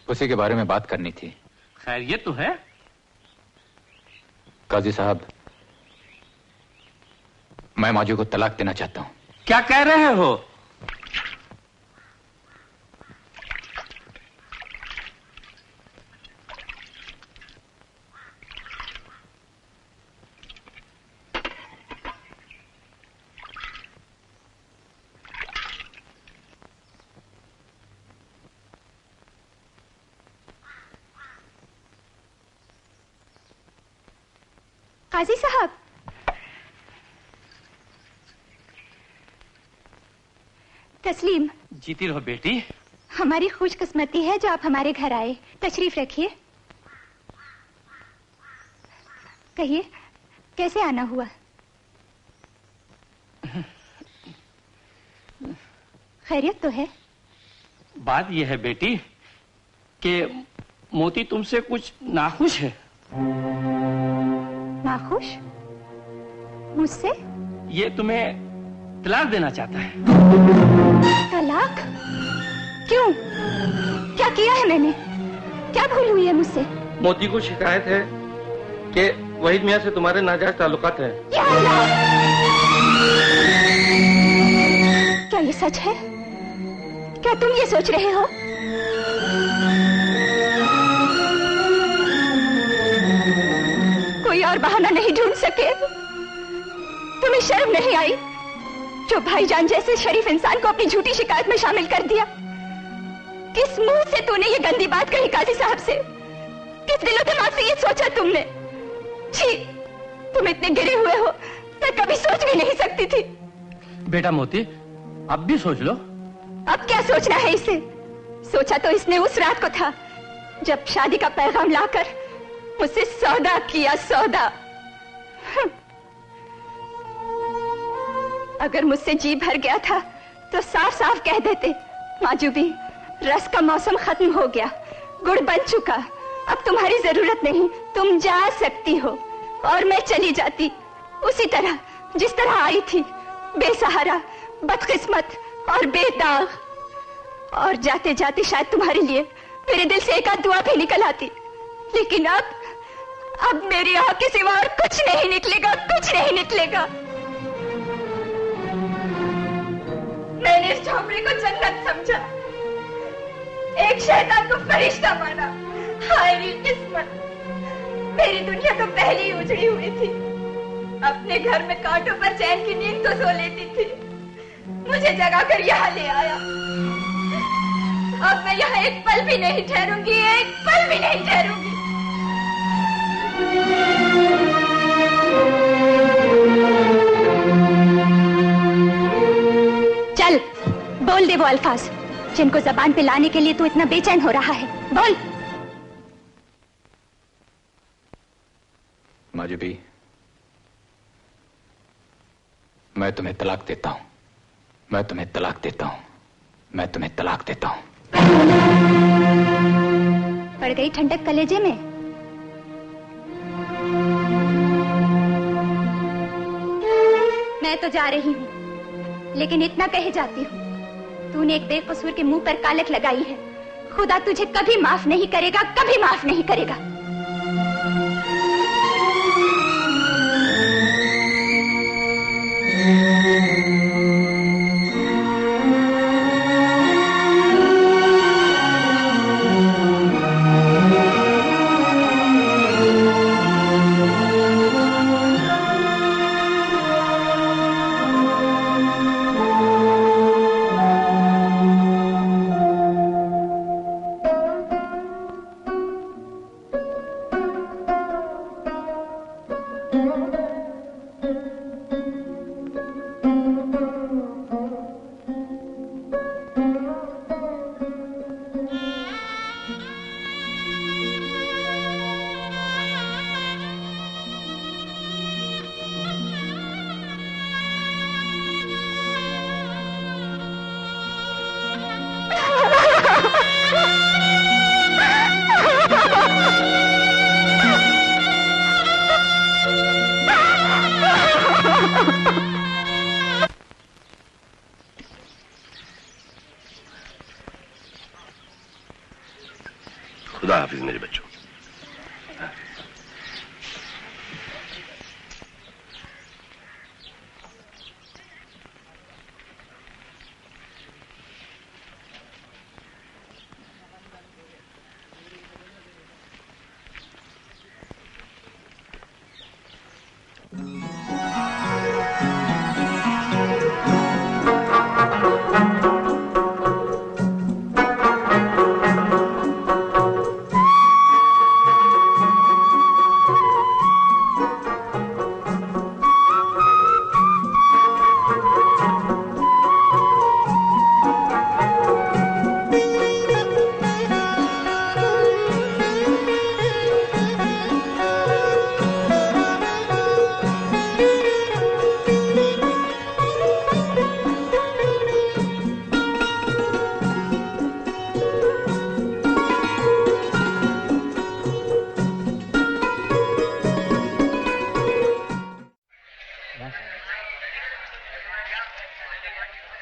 उसी के बारे में बात करनी थी। खैरियत तो है? काजी साहब, मैं माजू को तलाक देना चाहता हूं। क्या कह रहे हो? काजी साहब, तस्लीम। जीती रहो बेटी। हमारी खुशकिस्मती है जो आप हमारे घर आए। तशरीफ रखिए। कहिए, कैसे आना हुआ? खैरियत तो है? बात यह है बेटी कि मोती तुमसे कुछ नाखुश है। नाखुश? मुझसे? ये तुम्हें तलाक देना चाहता है। तलाक? क्यों? क्या किया है मैंने? क्या भूल हुई है मुझसे? मोती को शिकायत है कि वहीद मियां से तुम्हारे नाजायज ताल्लुकात हैं। या अल्लाह! सच है? क्या तुम ये सोच रहे हो? कोई और बहाना नहीं ढूंढ सके? तुम्हें शर्म नहीं आई जो भाईजान जैसे शरीफ इंसान को अपनी झूठी शिकायत में शामिल कर दिया? किस मुंह से तूने ये गंदी बात कही काजी साहब से? किस दिलो दिमाग से ये सोचा तुमने? छी, तुम इतने गिरे हुए हो, मैं कभी सोच भी नहीं सकती थी। बेटा मोती, अब भी सोच लो। अब क्या सोचना है इसे? सोचा तो इसने उस रात को था जब शादी का पैगाम लाकर मुझसे सौदा किया, सौदा। अगर मुझसे जी भर गया था तो साफ साफ कह देते, माजूबी, रस का मौसम खत्म हो गया, गुड़ बन चुका, अब तुम्हारी जरूरत नहीं, तुम जा सकती हो। और मैं चली जाती उसी तरह जिस तरह आई थी, बेसहारा, बदकिस्मत और बेदाग। और जाते जाते शायद तुम्हारे लिए मेरे दिल से एक आध दुआ भी निकल आती। लेकिन अब मेरी आह के सिवा और कुछ नहीं निकलेगा, कुछ नहीं निकलेगा। मैंने इस झोपड़ी को जन्नत समझा, एक शैतान को फरिश्ता माना। हाय रे किस्मत, मेरी दुनिया तो पहले ही उजड़ी हुई थी। अपने घर में कांटों पर चैन की नींद तो सो लेती थी, मुझे जगाकर यहाँ ले आया। अब मैं यहाँ एक पल भी नहीं ठहरूंगी, एक पल भी नहीं ठहरूंगी। चल, बोल दे वो अल्फाज जिनको जबान पे लाने के लिए तू इतना बेचैन हो रहा है। बोल। माजूबी, मैं तुम्हें तलाक देता हूं, मैं तुम्हें तलाक देता हूं, मैं तुम्हें तलाक देता हूं। पड़ गई ठंडक कलेजे में? मैं तो जा रही हूँ, लेकिन इतना कहे जाती हूँ, तूने एक बेकसूर के मुंह पर कालक लगाई है, खुदा तुझे कभी माफ नहीं करेगा, कभी माफ नहीं करेगा। खुदा हाफिज मेरे बच्चों।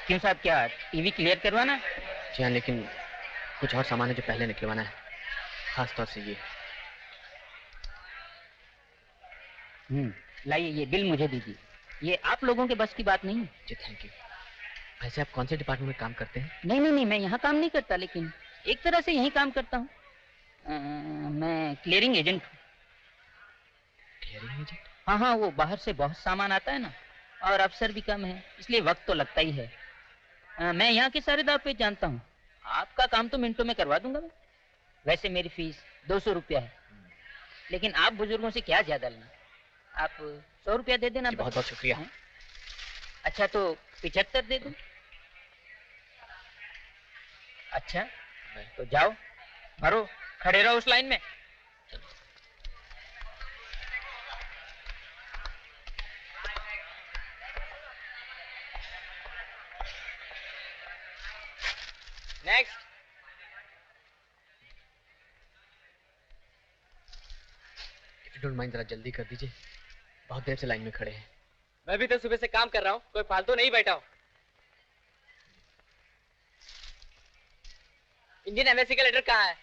क्यों साहब, क्या टीवी क्लियर करवाना? जी हाँ, लेकिन कुछ और सामान है जो पहले निकलवाना है, खास तौर से ये। लाइए, ये बिल मुझे दीजिए, ये आप लोगों के बस की बात नहीं है। जी थैंक यू। वैसे आप कौन से डिपार्टमेंट में काम करते हैं? नहीं नहीं नहीं, मैं यहाँ काम नहीं करता, लेकिन एक तरह से यहीं काम करता हूँ। मैं क्लियरिंग एजेंट हूँ। Clearing agent? हाँ हाँ, वो बाहर से बहुत सामान आता है ना, और अफसर भी कम है, इसलिए वक्त तो लगता ही है। मैं यहाँ के सारे दाव पे जानता हूँ। आपका काम तो मिनटों में करवा दूंगा मैं। वैसे मेरी फीस 200 रुपया है, लेकिन आप बुजुर्गों से क्या ज्यादा लेना, आप 100 रुपया दे देना। बहुत बहुत शुक्रिया। अच्छा तो 75 दे दूं? अच्छा तो जाओ भरो, खड़े रहो उस लाइन में। Next. If you don't mind जरा जल्दी कर दीजिए, बहुत देर से लाइन में खड़े हैं। मैं भी तो सुबह से काम कर रहा हूँ, कोई फालतू नहीं बैठा हूँ। इंडियन एम्बेसी का लेटर कहाँ है?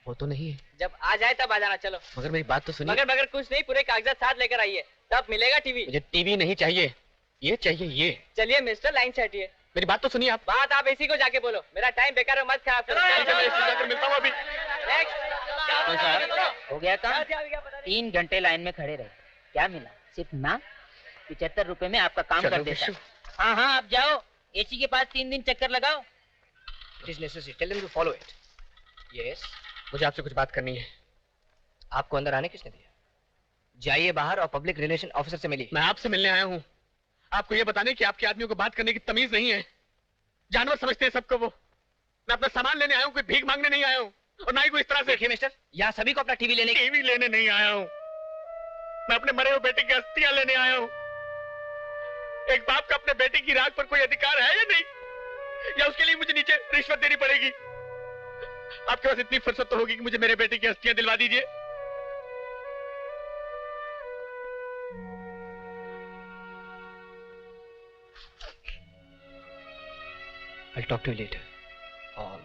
वो तो नहीं है। जब आ जाए तब आ जाना। चलो। मगर मेरी बात तो सुनिए। मगर कुछ नहीं, पूरे कागजात साथ लेकर आइए, तब मिलेगा टीवी। मुझे टीवी नहीं चाहिए, ये चाहिए ये। चलिए मिस्टर, लाइन से हटिए। मेरी बात तो सुनिए आप। बात आप इसी को जाके बोलो, मेरा टाइम बेकार मत खराब करो। मिलता हूँ अभी। हो गया काम। 3 घंटे लाइन में खड़े रहे, क्या मिला? सिर्फ ना 75 रुपए में आपका काम कर देता। हाँ हाँ, आप जाओ, एसी के पास 3 दिन चक्कर लगाओ। It is necessary. Tell them to follow it. Yes. मुझे आपसे कुछ बात करनी है। आपको अंदर आने किसने दिया? जाइए बाहर और पब्लिक रिलेशन ऑफिसर से मिलिए। मैं आपसे मिलने आया हूँ, आपको ये बताने कि आपके आदमियों को बात करने की तमीज नहीं है। जानवर समझते हैं सबको वो। मैं अपना सामान लेने आया हूँ, कोई भीख मांगने नहीं आया हूँ, और ना ही कोई इस तरह से। देखिए मिस्टर, यहाँ सभी को अपना टीवी लेने नहीं आया हूँ। मैं अपने मरे हुए बेटे की अस्थियां लेने आया हूँ। एक बाप का अपने बेटे की राख पर कोई अधिकार है या नहीं, या उसके लिए मुझे नीचे रिश्वत देनी पड़ेगी? आपके पास इतनी फुर्सत तो होगी कि मुझे मेरे बेटे की अस्थियां दिलवा दीजिए। I'll talk to you later. All.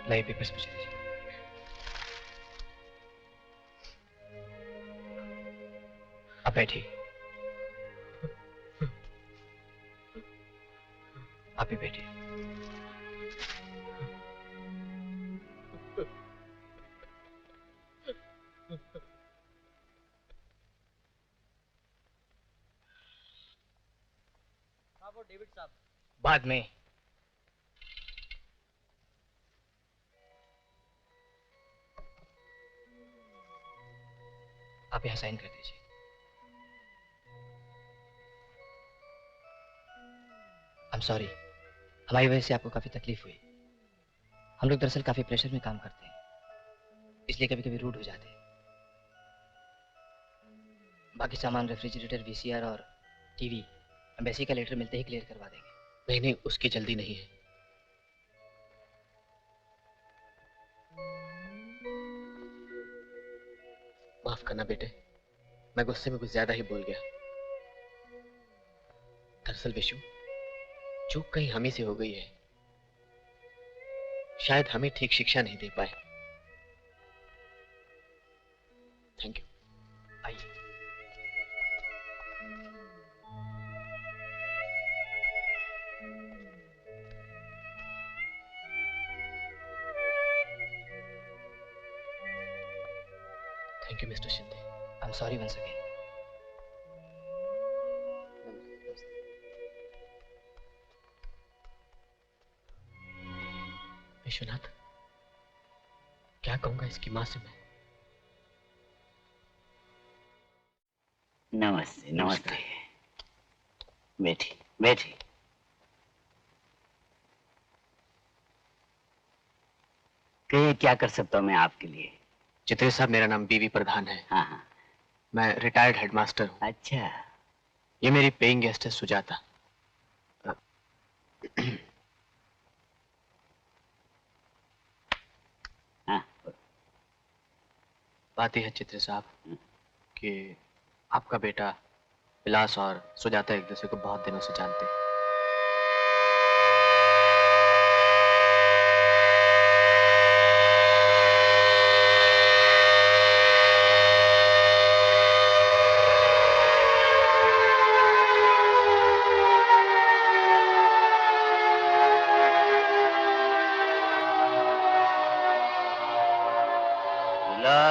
लाइए पेपर्स मुझे दीजिए। आप बैठिए। आप ही बैठिए। डेविड साहब। बाद में। आप यहाँ साइन कर दीजिए। I'm sorry, हमारी वजह से आपको काफी तकलीफ हुई। हम लोग दरअसल काफी प्रेशर में काम करते हैं, इसलिए कभी कभी रूड हो जाते हैं। बाकी सामान रेफ्रिजरेटर, VCR और टीवी एम्बेसी का लेटर मिलते ही क्लियर करवा देंगे। नहीं नहीं, उसकी जल्दी नहीं है। माफ करना बेटे, मैं गुस्से में कुछ ज्यादा ही बोल गया। दरअसल विशु, चूक कहीं हम ही से हो गई है। शायद हमें ठीक शिक्षा नहीं दे पाए। Thank you. आइए। Thank you, Mr. Shinde. I'm sorry once again. Vishwanath, क्या कहूंगा इसकी मां से मैं? नमस्ते नमस्ते। बैठी बैठी। कहिए क्या कर सकता हूँ मैं आपके लिए? चित्रे साहब, मेरा नाम बीवी प्रधान है। हाँ हाँ। मैं रिटायर्ड हेडमास्टर हूँ। अच्छा। ये मेरी पेइंग गेस्ट है सुजाता। हाँ। बात यह है चित्रे साहब कि आपका बेटा विलास और सुजाता एक दूसरे को बहुत दिनों से जानते हैं।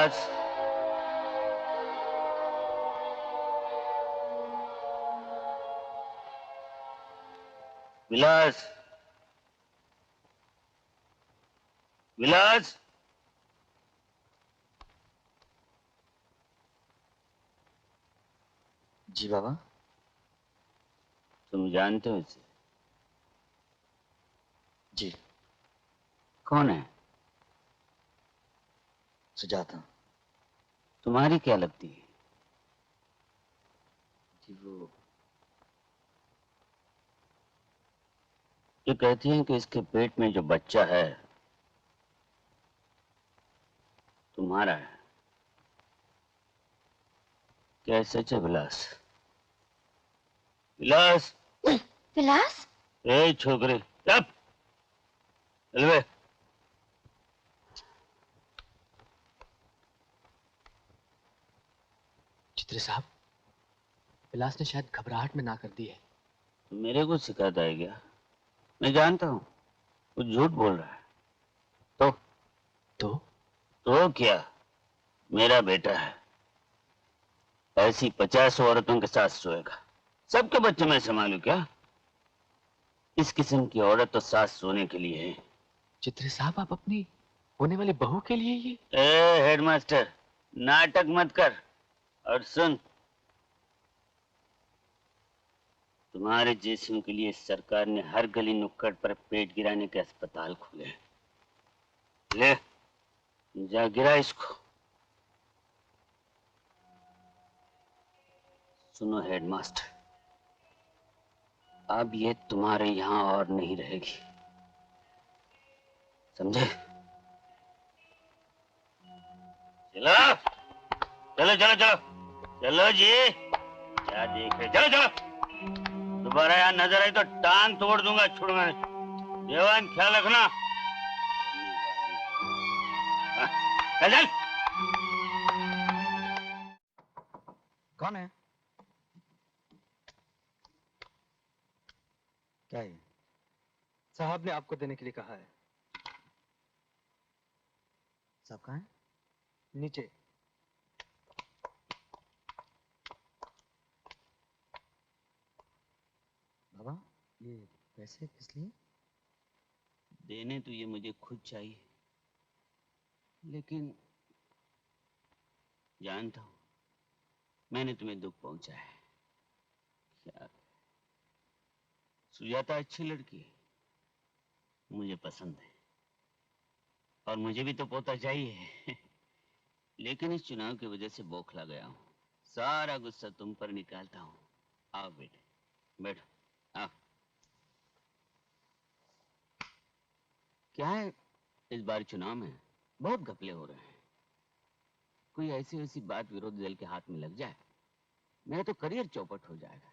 विलास, विलास, विलास। जी बाबा। तुम जानते हो इसे? जी। कौन है? सुजाता। तुम्हारी क्या लगती है? जी वो ये कहती हैं कि इसके पेट में जो बच्चा है तुम्हारा है। क्या सच है विलास? विलास। विलास? ए छोकरे, चुप। चल। चित्र साहब, विलास ने शायद घबराहट में ना कर दी है। मेरे को शिकायत है क्या? मैं जानता हूँ वो झूठ बोल रहा है। तो क्या? मेरा बेटा है, ऐसी 50 औरतों के साथ सोएगा। सबके बच्चे मैं संभालू क्या? इस किस्म की औरत तो साथ सोने के लिए है। चित्र साहब, आप अपनी होने वाली बहू के लिए ये? हेडमास्टर, नाटक मत कर और सुन। तुम्हारे जैसों के लिए सरकार ने हर गली नुक्कड़ पर पेट गिराने के अस्पताल खोले हैं। ले जा गिरा इसको। सुनो हेडमास्टर, अब ये तुम्हारे यहां और नहीं रहेगी, समझे? चलो चलो चलो चलो चलो जी, क्या देख रहे? चलो चलो। दोबारा यहाँ नजर आई तो टांग तोड़ दूंगा, छोड़ूंगा नहीं। देवान ख्याल रखना। चल। कौन है? क्या है? साहब ने आपको देने के लिए कहा है। साहब कहाँ है? नीचे। बाबा, ये पैसे किस लिए? देने तो ये मुझे खुद चाहिए, लेकिन जानता हूं मैंने तुम्हें दुख पहुंचाया है। क्या? सुजाता अच्छी लड़की है, मुझे पसंद है, और मुझे भी तो पोता चाहिए। लेकिन इस चुनाव की वजह से बौखला गया हूं। सारा गुस्सा तुम पर निकालता हूं। आओ बेटे, बैठो। आओ। क्या है, इस बार चुनाव में बहुत घपले हो रहे हैं। कोई ऐसी वैसी बात विरोधी दल के हाथ में लग जाए, मेरा तो करियर चौपट हो जाएगा।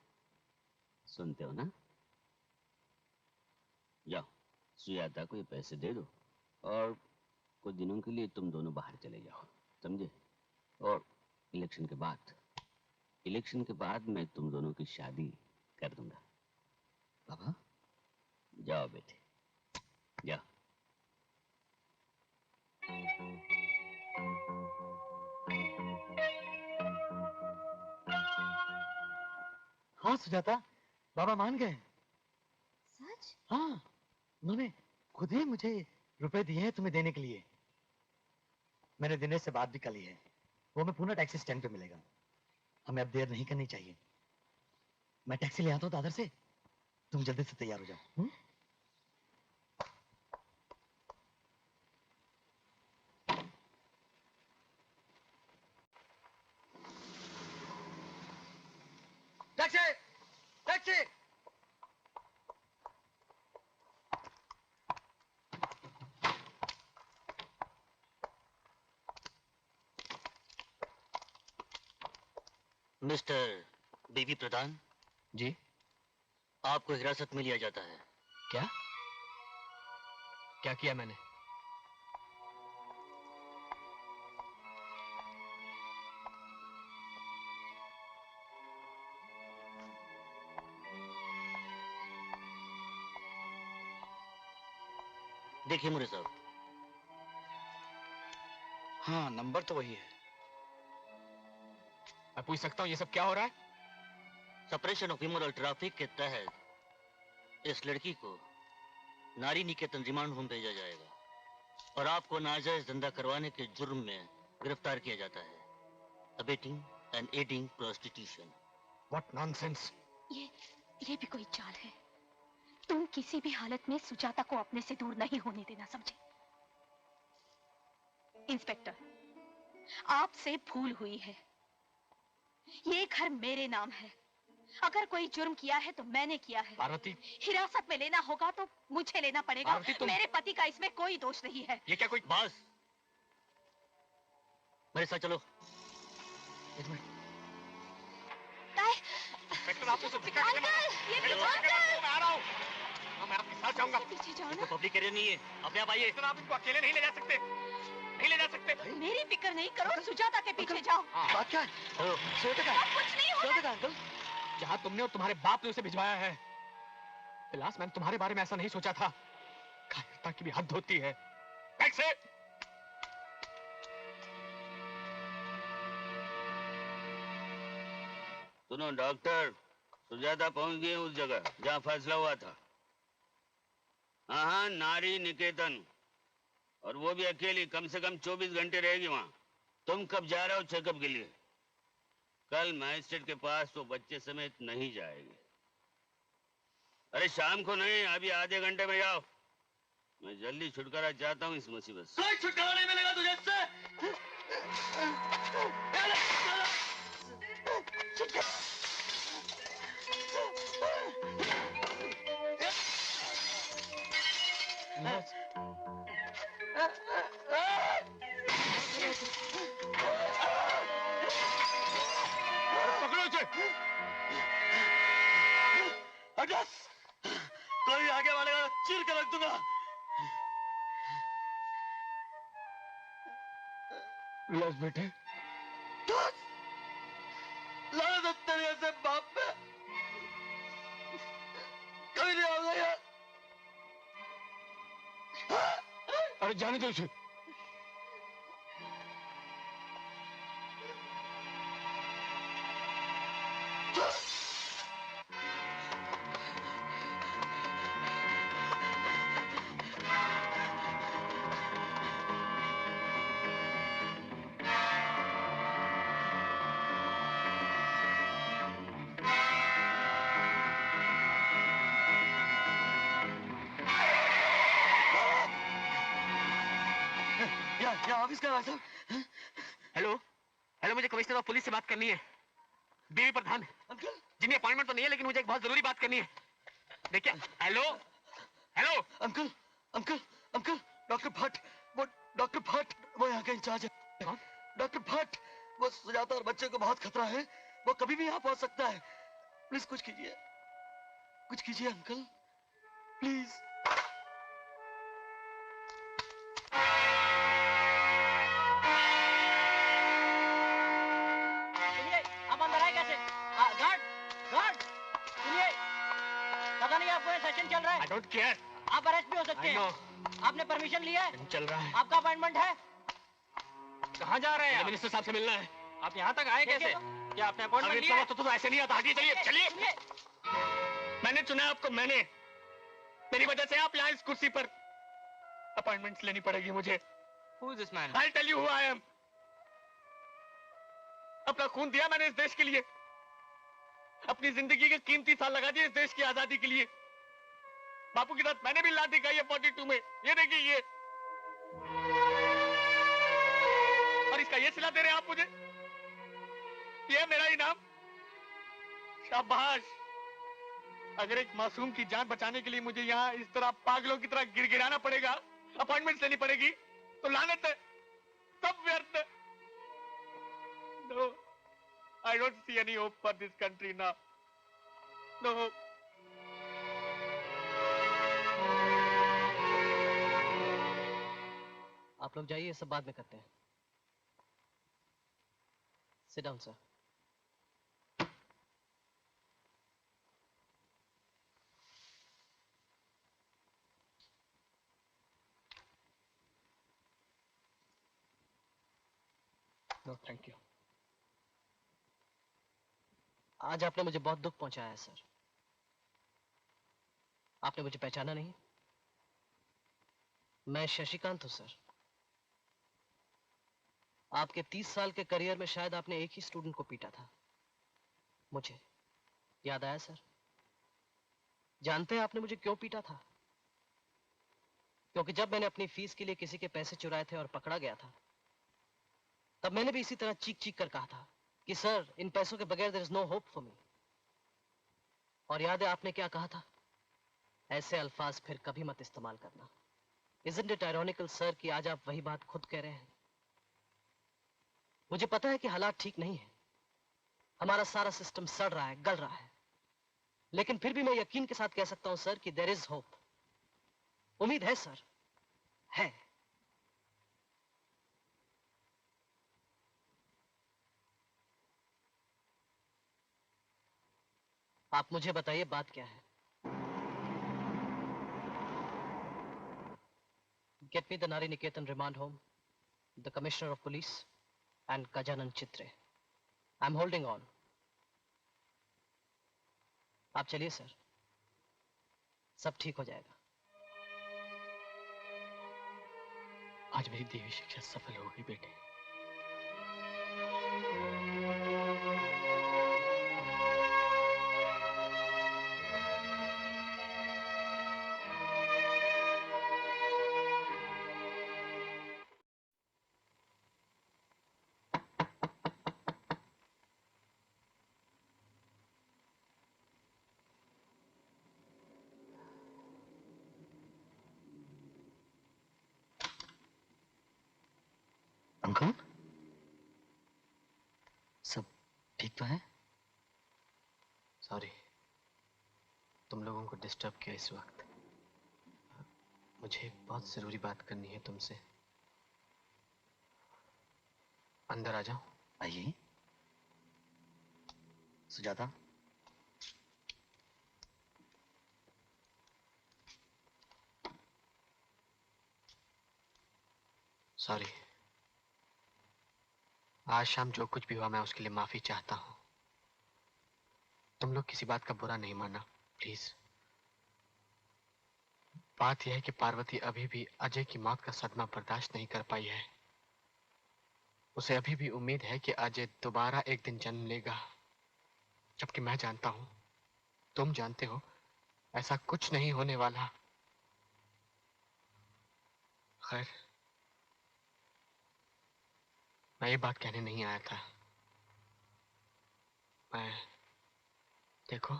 सुनते हो ना? जाओ, सुजाता को ये पैसे दे दो और कुछ दिनों के लिए तुम दोनों बाहर चले जाओ, समझे? और इलेक्शन के बाद मैं तुम दोनों की शादी कर दूंगा। बाबा? जाओ बेटे, जाओ। हाँ सुजाता, बाबा मान गए। सच? हाँ, उन्होंने खुद ही मुझे रुपए दिए हैं तुम्हें देने के लिए। मैंने दिनेश से बात भी कर ली है, वो मैं पूना टैक्सी स्टैंड पे मिलेगा। हमें अब देर नहीं करनी चाहिए। मैं टैक्सी ले आता हूँ दादर से, तुम जल्दी से तैयार हो जाओ। हुँ? टैक्सी! टैक्सी! मिस्टर बीबी प्रधान जी, आपको हिरासत में लिया जाता है। क्या? क्या किया मैंने? देखिए मुरे साहब, हाँ, नंबर तो वही है। मैं पूछ सकता हूँ ये सब क्या हो रहा है? सपरेशन ऑफ इमोरल ट्रैफिक के तहत इस लड़की को नारी निकेतन रिमांड होम भेजा जाएगा और आपको नाजायज धंधा करवाने के जुर्म में गिरफ्तार किया जाता है। Abetting and adding prostitution. What nonsense! ये भी कोई चाल है? तुम किसी भी हालत में सुजाता को अपने से दूर नहीं होने देना, समझे? इंस्पेक्टर, आपसे भूल हुई है। ये घर मेरे नाम है। अगर कोई जुर्म किया है तो मैंने किया है। पार्वती, हिरासत में लेना होगा तो मुझे लेना पड़ेगा। मेरे पति का इसमें कोई दोष नहीं है। ये क्या कोई बस, मेरे साथ चलो। एक मिनट। इंस्पेक्टर, आपने सब दिखा के मैं आ रहा हूँ। मैं आपके साथ जाऊंगा। पीछे जाओ ना। पब्लिक एरिया नहीं है, अपने आप आइए। आप इनको अकेले नहीं ले जा सकते, नहीं ले जा सकते। मेरी फिक्र नहीं करो, सुजाता के पीछे जाओ। बात क्या है? कुछ नहीं होगा। अंकल, जहाँ तुमने और तुम्हारे बाप ने उसे भिजवाया है, विलास, मैंने तुम्हारे बारे में ऐसा नहीं सोचा था। कायरता की भी हद होती है। बैग से सुनो डॉक्टर, सुजाता पहुंच गई उस जगह जहाँ फैसला हुआ था। हाँ, नारी निकेतन, और वो भी अकेली। कम से कम 24 घंटे रहेगी वहां। तुम कब जा रहे हो चेकअप के लिए? कल मैजिस्ट्रेट के पास तो बच्चे समेत नहीं जाएगी। अरे शाम को नहीं, अभी आधे घंटे में जाओ। मैं जल्दी छुटकारा चाहता हूँ इस मुसीबत से। कोई छुटकारा नहीं मिलेगा तुझे इससे। पकड़ो उसे। कोई आगे वालेगा चीर के रख दूंगा। विलास बेटे, लानत तेरे ऐसे बाप पे कभी नहीं होगा यार। अरे जाने दो उसे। क्या ऑफिस का है साहब? हेलो हेलो, मुझे कमिश्नर ऑफ पुलिस से बात करनी है। बीवी प्रधान जिन्हें अपॉइंटमेंट तो नहीं है, लेकिन मुझे एक बहुत जरूरी बात करनी है। देखिए, hello hello. Uncle uncle uncle, doctor Bhatt, वो डॉक्टर भट्ट, वो यहाँ का इंचार्ज है। डॉक्टर भट्ट, वो सुजाता और बच्चे को बहुत खतरा है, वो कभी भी यहाँ पहुंच सकता है। प्लीज कुछ कीजिए, कुछ कीजिए अंकल, प्लीज। आप अंदर आए कैसे? गार्ड गार्ड, सुनिए, पता नहीं आपको ये सेशन चल रहा है? I don't care. आप अरेस्ट भी हो सकते हैं। आपने परमिशन लिया है? चल रहा है। आपका अपॉइंटमेंट है? कहाँ जा रहे हैं? मिनिस्टर साहब से मिलना है। आप यहाँ तक आए कैसे? क्या आपने अपॉइंटमेंट लिया? तो ऐसे नहीं आता। हटिए, चलिए चलिए। मैंने चुना आपको, मैंने, मेरी वजह से आप यहाँ इस कुर्सी पर। अपॉइंटमेंट्स लेनी पड़ेगी मुझे। Who is this man? I'll tell you who I am. अपना खून दिया मैंने इस देश के लिए, अपनी जिंदगी के कीमती साल लगा दिए इस देश की आजादी के लिए। बापू की साथ मैंने भी लाठी खाई है 42 में। ये देखिए, ये और इसका ये सिला दे रहे हैं आप मुझे। ये मेरा इनाम। शाबाश। अगर एक मासूम की जान बचाने के लिए मुझे यहाँ इस तरह पागलों की तरह गिड़गिड़ाना पड़ेगा, अपॉइंटमेंट लेनी पड़ेगी, तो लानत है, सब व्यर्थ है। No, I don't see any hope for this country now. No hope. आप लोग जाइए, सब बाद में करते हैं। Sit down, sir. No thank you. आज आपने मुझे बहुत दुख पहुंचाया है सर। आपने मुझे पहचाना नहीं? मैं शशिकांत हूं सर। आपके 30 साल के करियर में शायद आपने एक ही स्टूडेंट को पीटा था। मुझे याद आया सर। जानते हैं आपने मुझे क्यों पीटा था? क्योंकि जब मैंने अपनी फीस के लिए किसी के पैसे चुराए थे और पकड़ा गया था, तब मैंने भी इसी तरह चीख चीख कर कहा था कि सर, इन पैसों के बगैर there is no hope for me. और याद है आपने क्या कहा था? ऐसे अल्फाज फिर कभी मत इस्तेमाल करना। Isn't it ironical सर कि आज आप वही बात खुद कह रहे हैं? मुझे पता है कि हालात ठीक नहीं है, हमारा सारा सिस्टम सड़ रहा है, गल रहा है, लेकिन फिर भी मैं यकीन के साथ कह सकता हूं सर कि देयर इज होप। उम्मीद है सर, है। आप मुझे बताइए बात क्या है? Get me the Nari Niketan remand home, the Commissioner of Police, and Gajanan Chitre. I'm holding on. आप चलिए सर, सब ठीक हो जाएगा। आज मेरी दी हुई शिक्षा सफल होगी बेटे। अंकल, सब ठीक तो है? सॉरी, तुम लोगों को डिस्टर्ब किया इस वक्त। मुझे एक बहुत जरूरी बात करनी है तुमसे। अंदर आ जाओ। आइए। सुजाता, सॉरी, आज शाम जो कुछ भी हुआ मैं उसके लिए माफी चाहता हूं। तुम लोग किसी बात का बुरा नहीं मानना प्लीज। बात यह है कि पार्वती अभी भी अजय की मौत का सदमा बर्दाश्त नहीं कर पाई है। उसे अभी भी उम्मीद है कि अजय दोबारा एक दिन जन्म लेगा, जबकि मैं जानता हूं, तुम जानते हो, ऐसा कुछ नहीं होने वाला। खैर, मैं ये बात कहने नहीं आया था। देखो,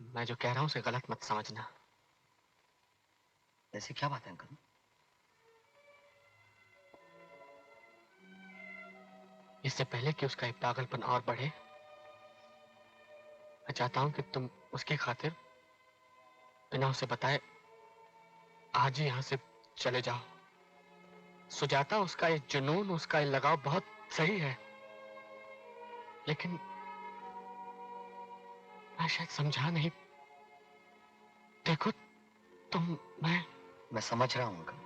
मैं जो कह रहा हूं उसे गलत मत समझना। ऐसी क्या बात है अंकल? इससे पहले कि उसका एक पागलपन और बढ़े, मैं चाहता हूं कि तुम उसकी खातिर बिना उसे बताए आज ही यहां से चले जाओ। सुजाता, उसका ये जुनून, उसका ये लगाव बहुत सही है, लेकिन मैं शायद समझा नहीं। देखो मैं समझ रहा हूं अंकल।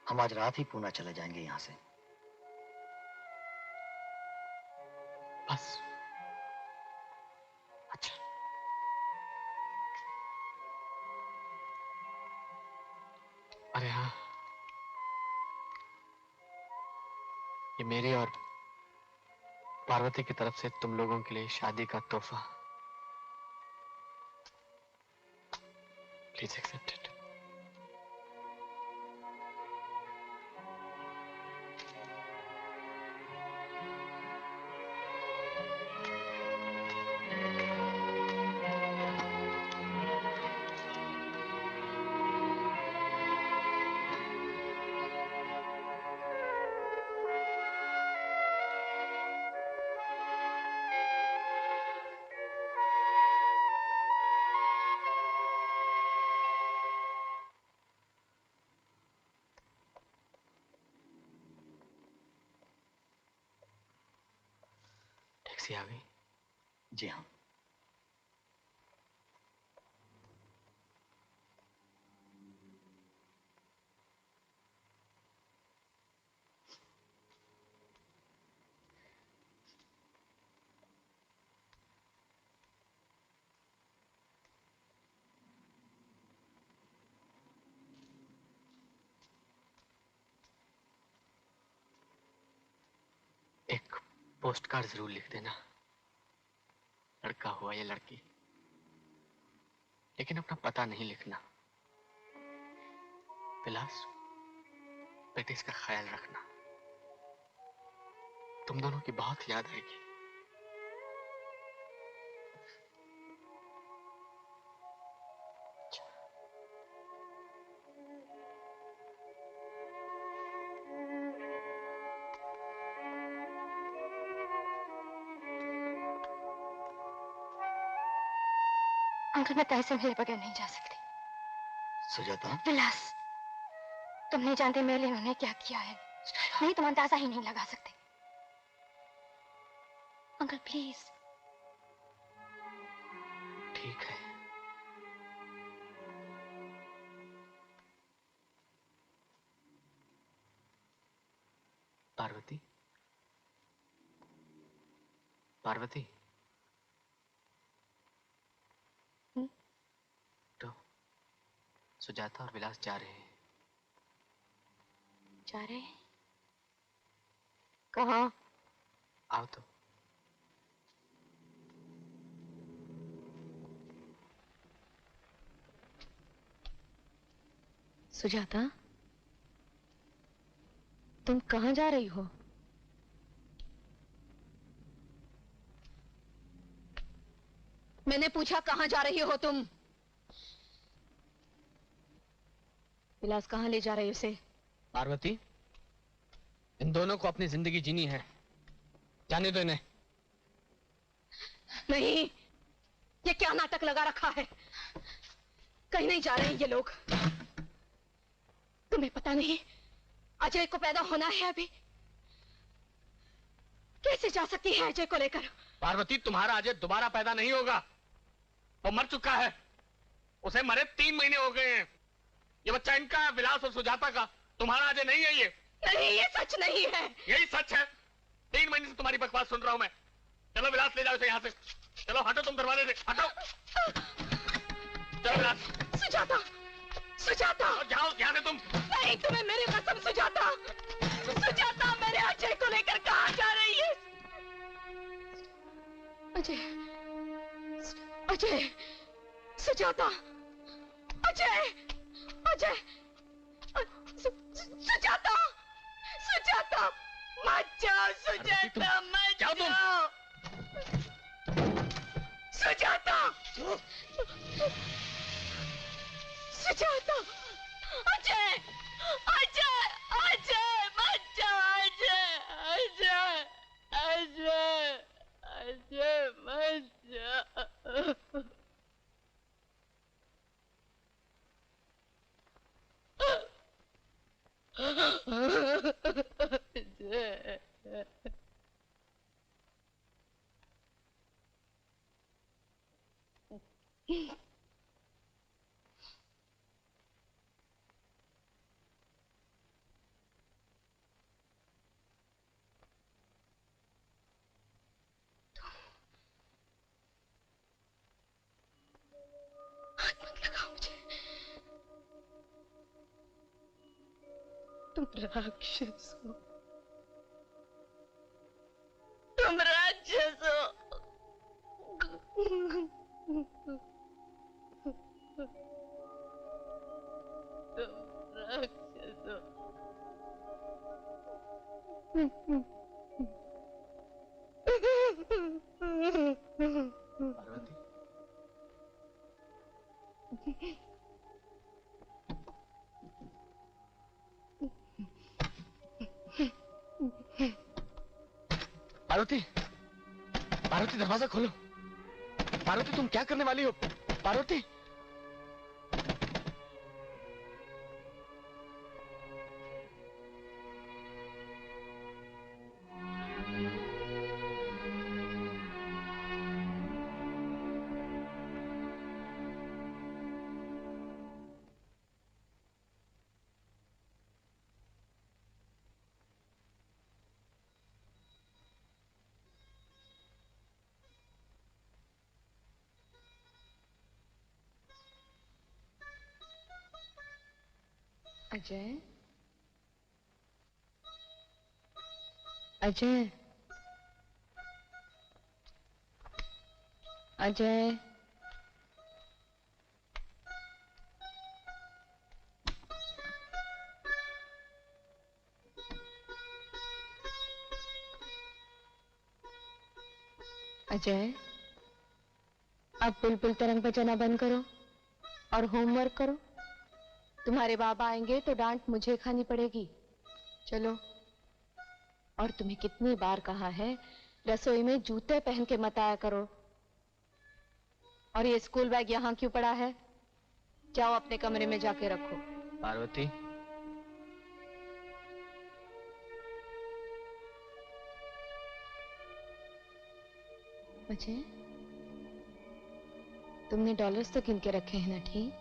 हम आज रात ही पूना चले जाएंगे यहां से। बस। अच्छा। अरे हाँ, ये मेरे और पार्वती की तरफ से तुम लोगों के लिए शादी का तोहफा। Please accept it. टैक्सी आ गई? जी हाँ। पोस्ट कार्ड जरूर लिख देना, लड़का हुआ या लड़की, लेकिन अपना पता नहीं लिखना। विलास, बेटे इसका ख्याल रखना, तुम दोनों की बहुत याद आएगी। अंकल, मैं तय से मेरे बगैर नहीं जा सकती। सुजाता, विलास, तुम नहीं जानते मेरे लिए उन्होंने क्या किया है। नहीं, तुम अंदाजा ही नहीं लगा सकते। Uncle please. ठीक है, पार्वती, पार्वती, तो सुजाता और विलास जा रहे हैं। जा रहे हैं? कहाँ? आओ तो। सुजाता, तुम कहाँ जा रही हो? मैंने पूछा कहाँ जा रही हो तुम? विलास, कहाँ ले जा रही हो उसे? पार्वती, इन दोनों को अपनी जिंदगी जीनी है, जाने दो इन्हें। नहीं, ये क्या नाटक लगा रखा है? कहीं नहीं जा रहे हैं ये लोग। तुम्हें पता नहीं अजय को पैदा होना है अभी? कैसे जा सकती है अजय को लेकर? पार्वती, तुम्हारा अजय दोबारा पैदा नहीं होगा, वो मर चुका है। उसे मरे 3 महीने हो गए हैं। ये बच्चा इनका है, विलास और सुजाता का, तुम्हारा अजय नहीं है ये। नहीं, ये सच नहीं है। यही सच है। 3 महीने से तुम्हारी बकवास सुन रहा हूं मैं। चलो विलास, ले जाओ इसे यहाँ से। चलो हटो, तुम दरवाजे से हटो। चलो विलास। सुजाता, सुजाता, जाओ यहाँ से तुम। नहीं, तुम्हें मेरी कसम। सुजाता, सुजाता, मेरे अजय को लेकर कहाँ जा रही है? अजय, अजय, सुजाता, अजय, अजय, सुजाता, सुजाता, मत जाओ सुजाता, मत जाओ। सुजाता, सुजाता, अजय, अजय, अजय, मत जाओ। अजय, अजय, अजय, अजय, मत जाओ। तुम राक्षस हो, तुम राक्षस हो। तुम राक्षस हो। पार्वती, पार्वती, पार्वती, दरवाजा खोलो। पार्वती, तुम क्या करने वाली हो? पार्वती, अजय, अजय, अजय, अजय, अब बुलबुल तरंग बजाना बंद करो और होमवर्क करो। तुम्हारे बाबा आएंगे तो डांट मुझे खानी पड़ेगी। चलो। और तुम्हें कितनी बार कहा है रसोई में जूते पहन के मत आया करो। और ये स्कूल बैग यहाँ क्यों पड़ा है? जाओ अपने कमरे में जाके रखो। पार्वती, अजय, तुमने डॉलर्स तो गिन के रखे हैं ना? ठीक।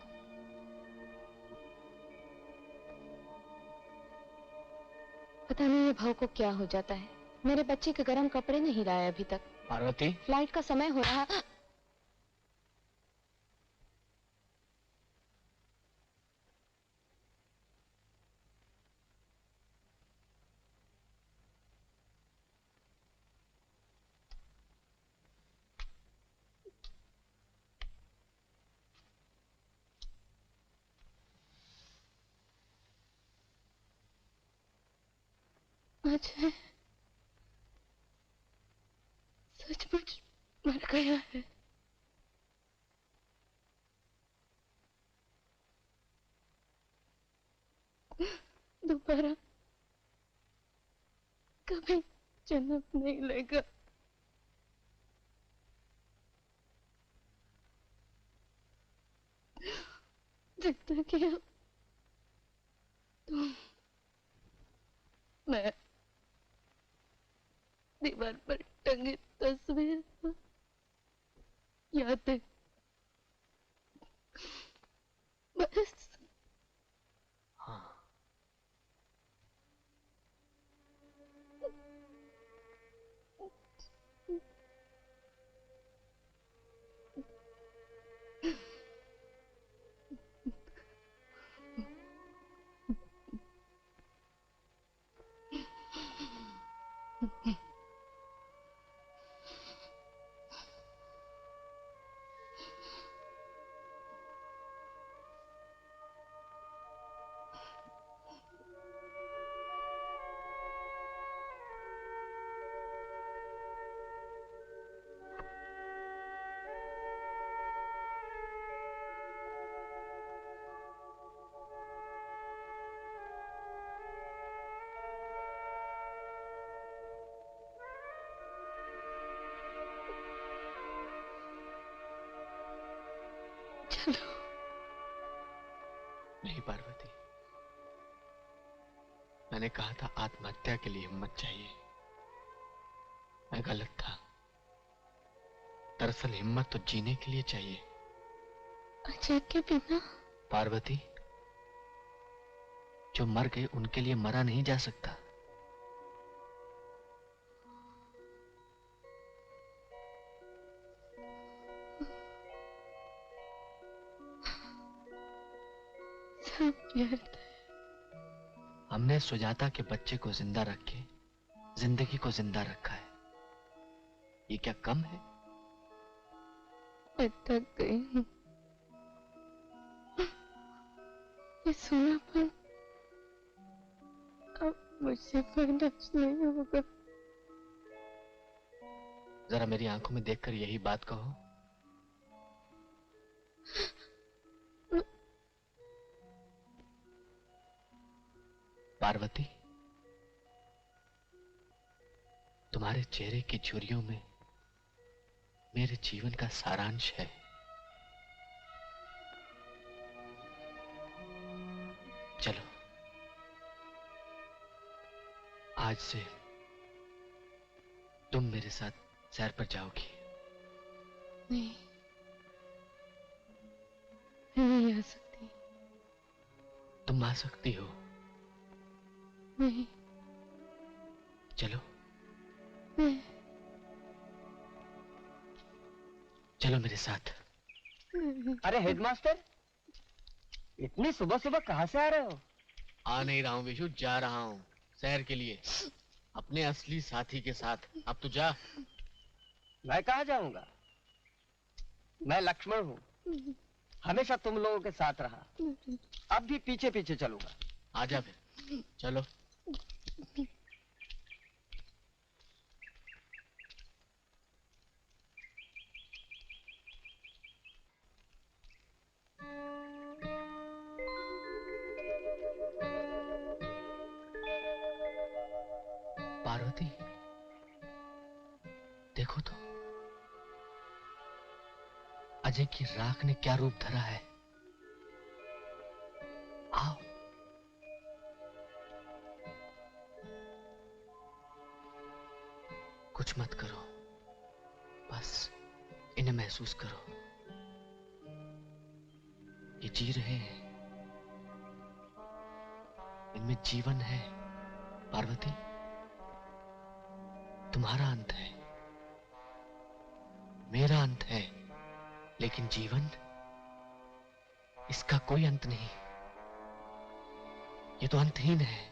पता नहीं ये भाव को क्या हो जाता है। मेरे बच्चे के गर्म कपड़े नहीं लाए अभी तक। पार्वती, फ्लाइट का समय हो रहा। अजय सचमुच मर गया है। दोबारा कभी जन्म नहीं लेगा। जितना किया तुम, मैं दीवार पर टंगी तस्वीर याद है बस। हाँ, नहीं पार्वती, मैंने कहा था आत्महत्या के लिए हिम्मत चाहिए। मैं गलत था। दरअसल हिम्मत तो जीने के लिए चाहिए। अजय के बिना पार्वती, जो मर गए उनके लिए मरा नहीं जा सकता। हमने सुजाता के बच्चे को जिंदा रख के जिंदगी को जिंदा रखा है। ये क्या कम है? मैं थक गई हूँ। ये सोनापन अब मुझसे बर्दाश्त नहीं होगा। जरा मेरी आंखों में देखकर यही बात कहो। पार्वती, तुम्हारे चेहरे की झुर्रियों में मेरे जीवन का सारांश है। चलो, आज से तुम मेरे साथ सैर पर जाओगी। नहीं, मैं नहीं आ सकती। तुम आ सकती हो। नहीं। चलो। नहीं। चलो मेरे साथ। अरे हेडमास्टर, इतनी सुबह सुबह कहाँ से आ रहे हो? आ नहीं रहा हूँ विशु, जा रहा हूँ सैर के लिए अपने असली साथी के साथ। अब तो जा। मैं कहाँ जाऊंगा? मैं लक्ष्मण हूँ, हमेशा तुम लोगों के साथ रहा, अब भी पीछे पीछे चलूंगा। आजा फिर, चलो। पार्वती, देखो तो अजय की राख ने क्या रूप धरा है। आओ। कुछ मत करो, बस इन्हें महसूस करो। ये जी रहे हैं, इनमें जीवन है। पार्वती, तुम्हारा अंत है, मेरा अंत है, लेकिन जीवन, इसका कोई अंत नहीं। ये तो अंतहीन है।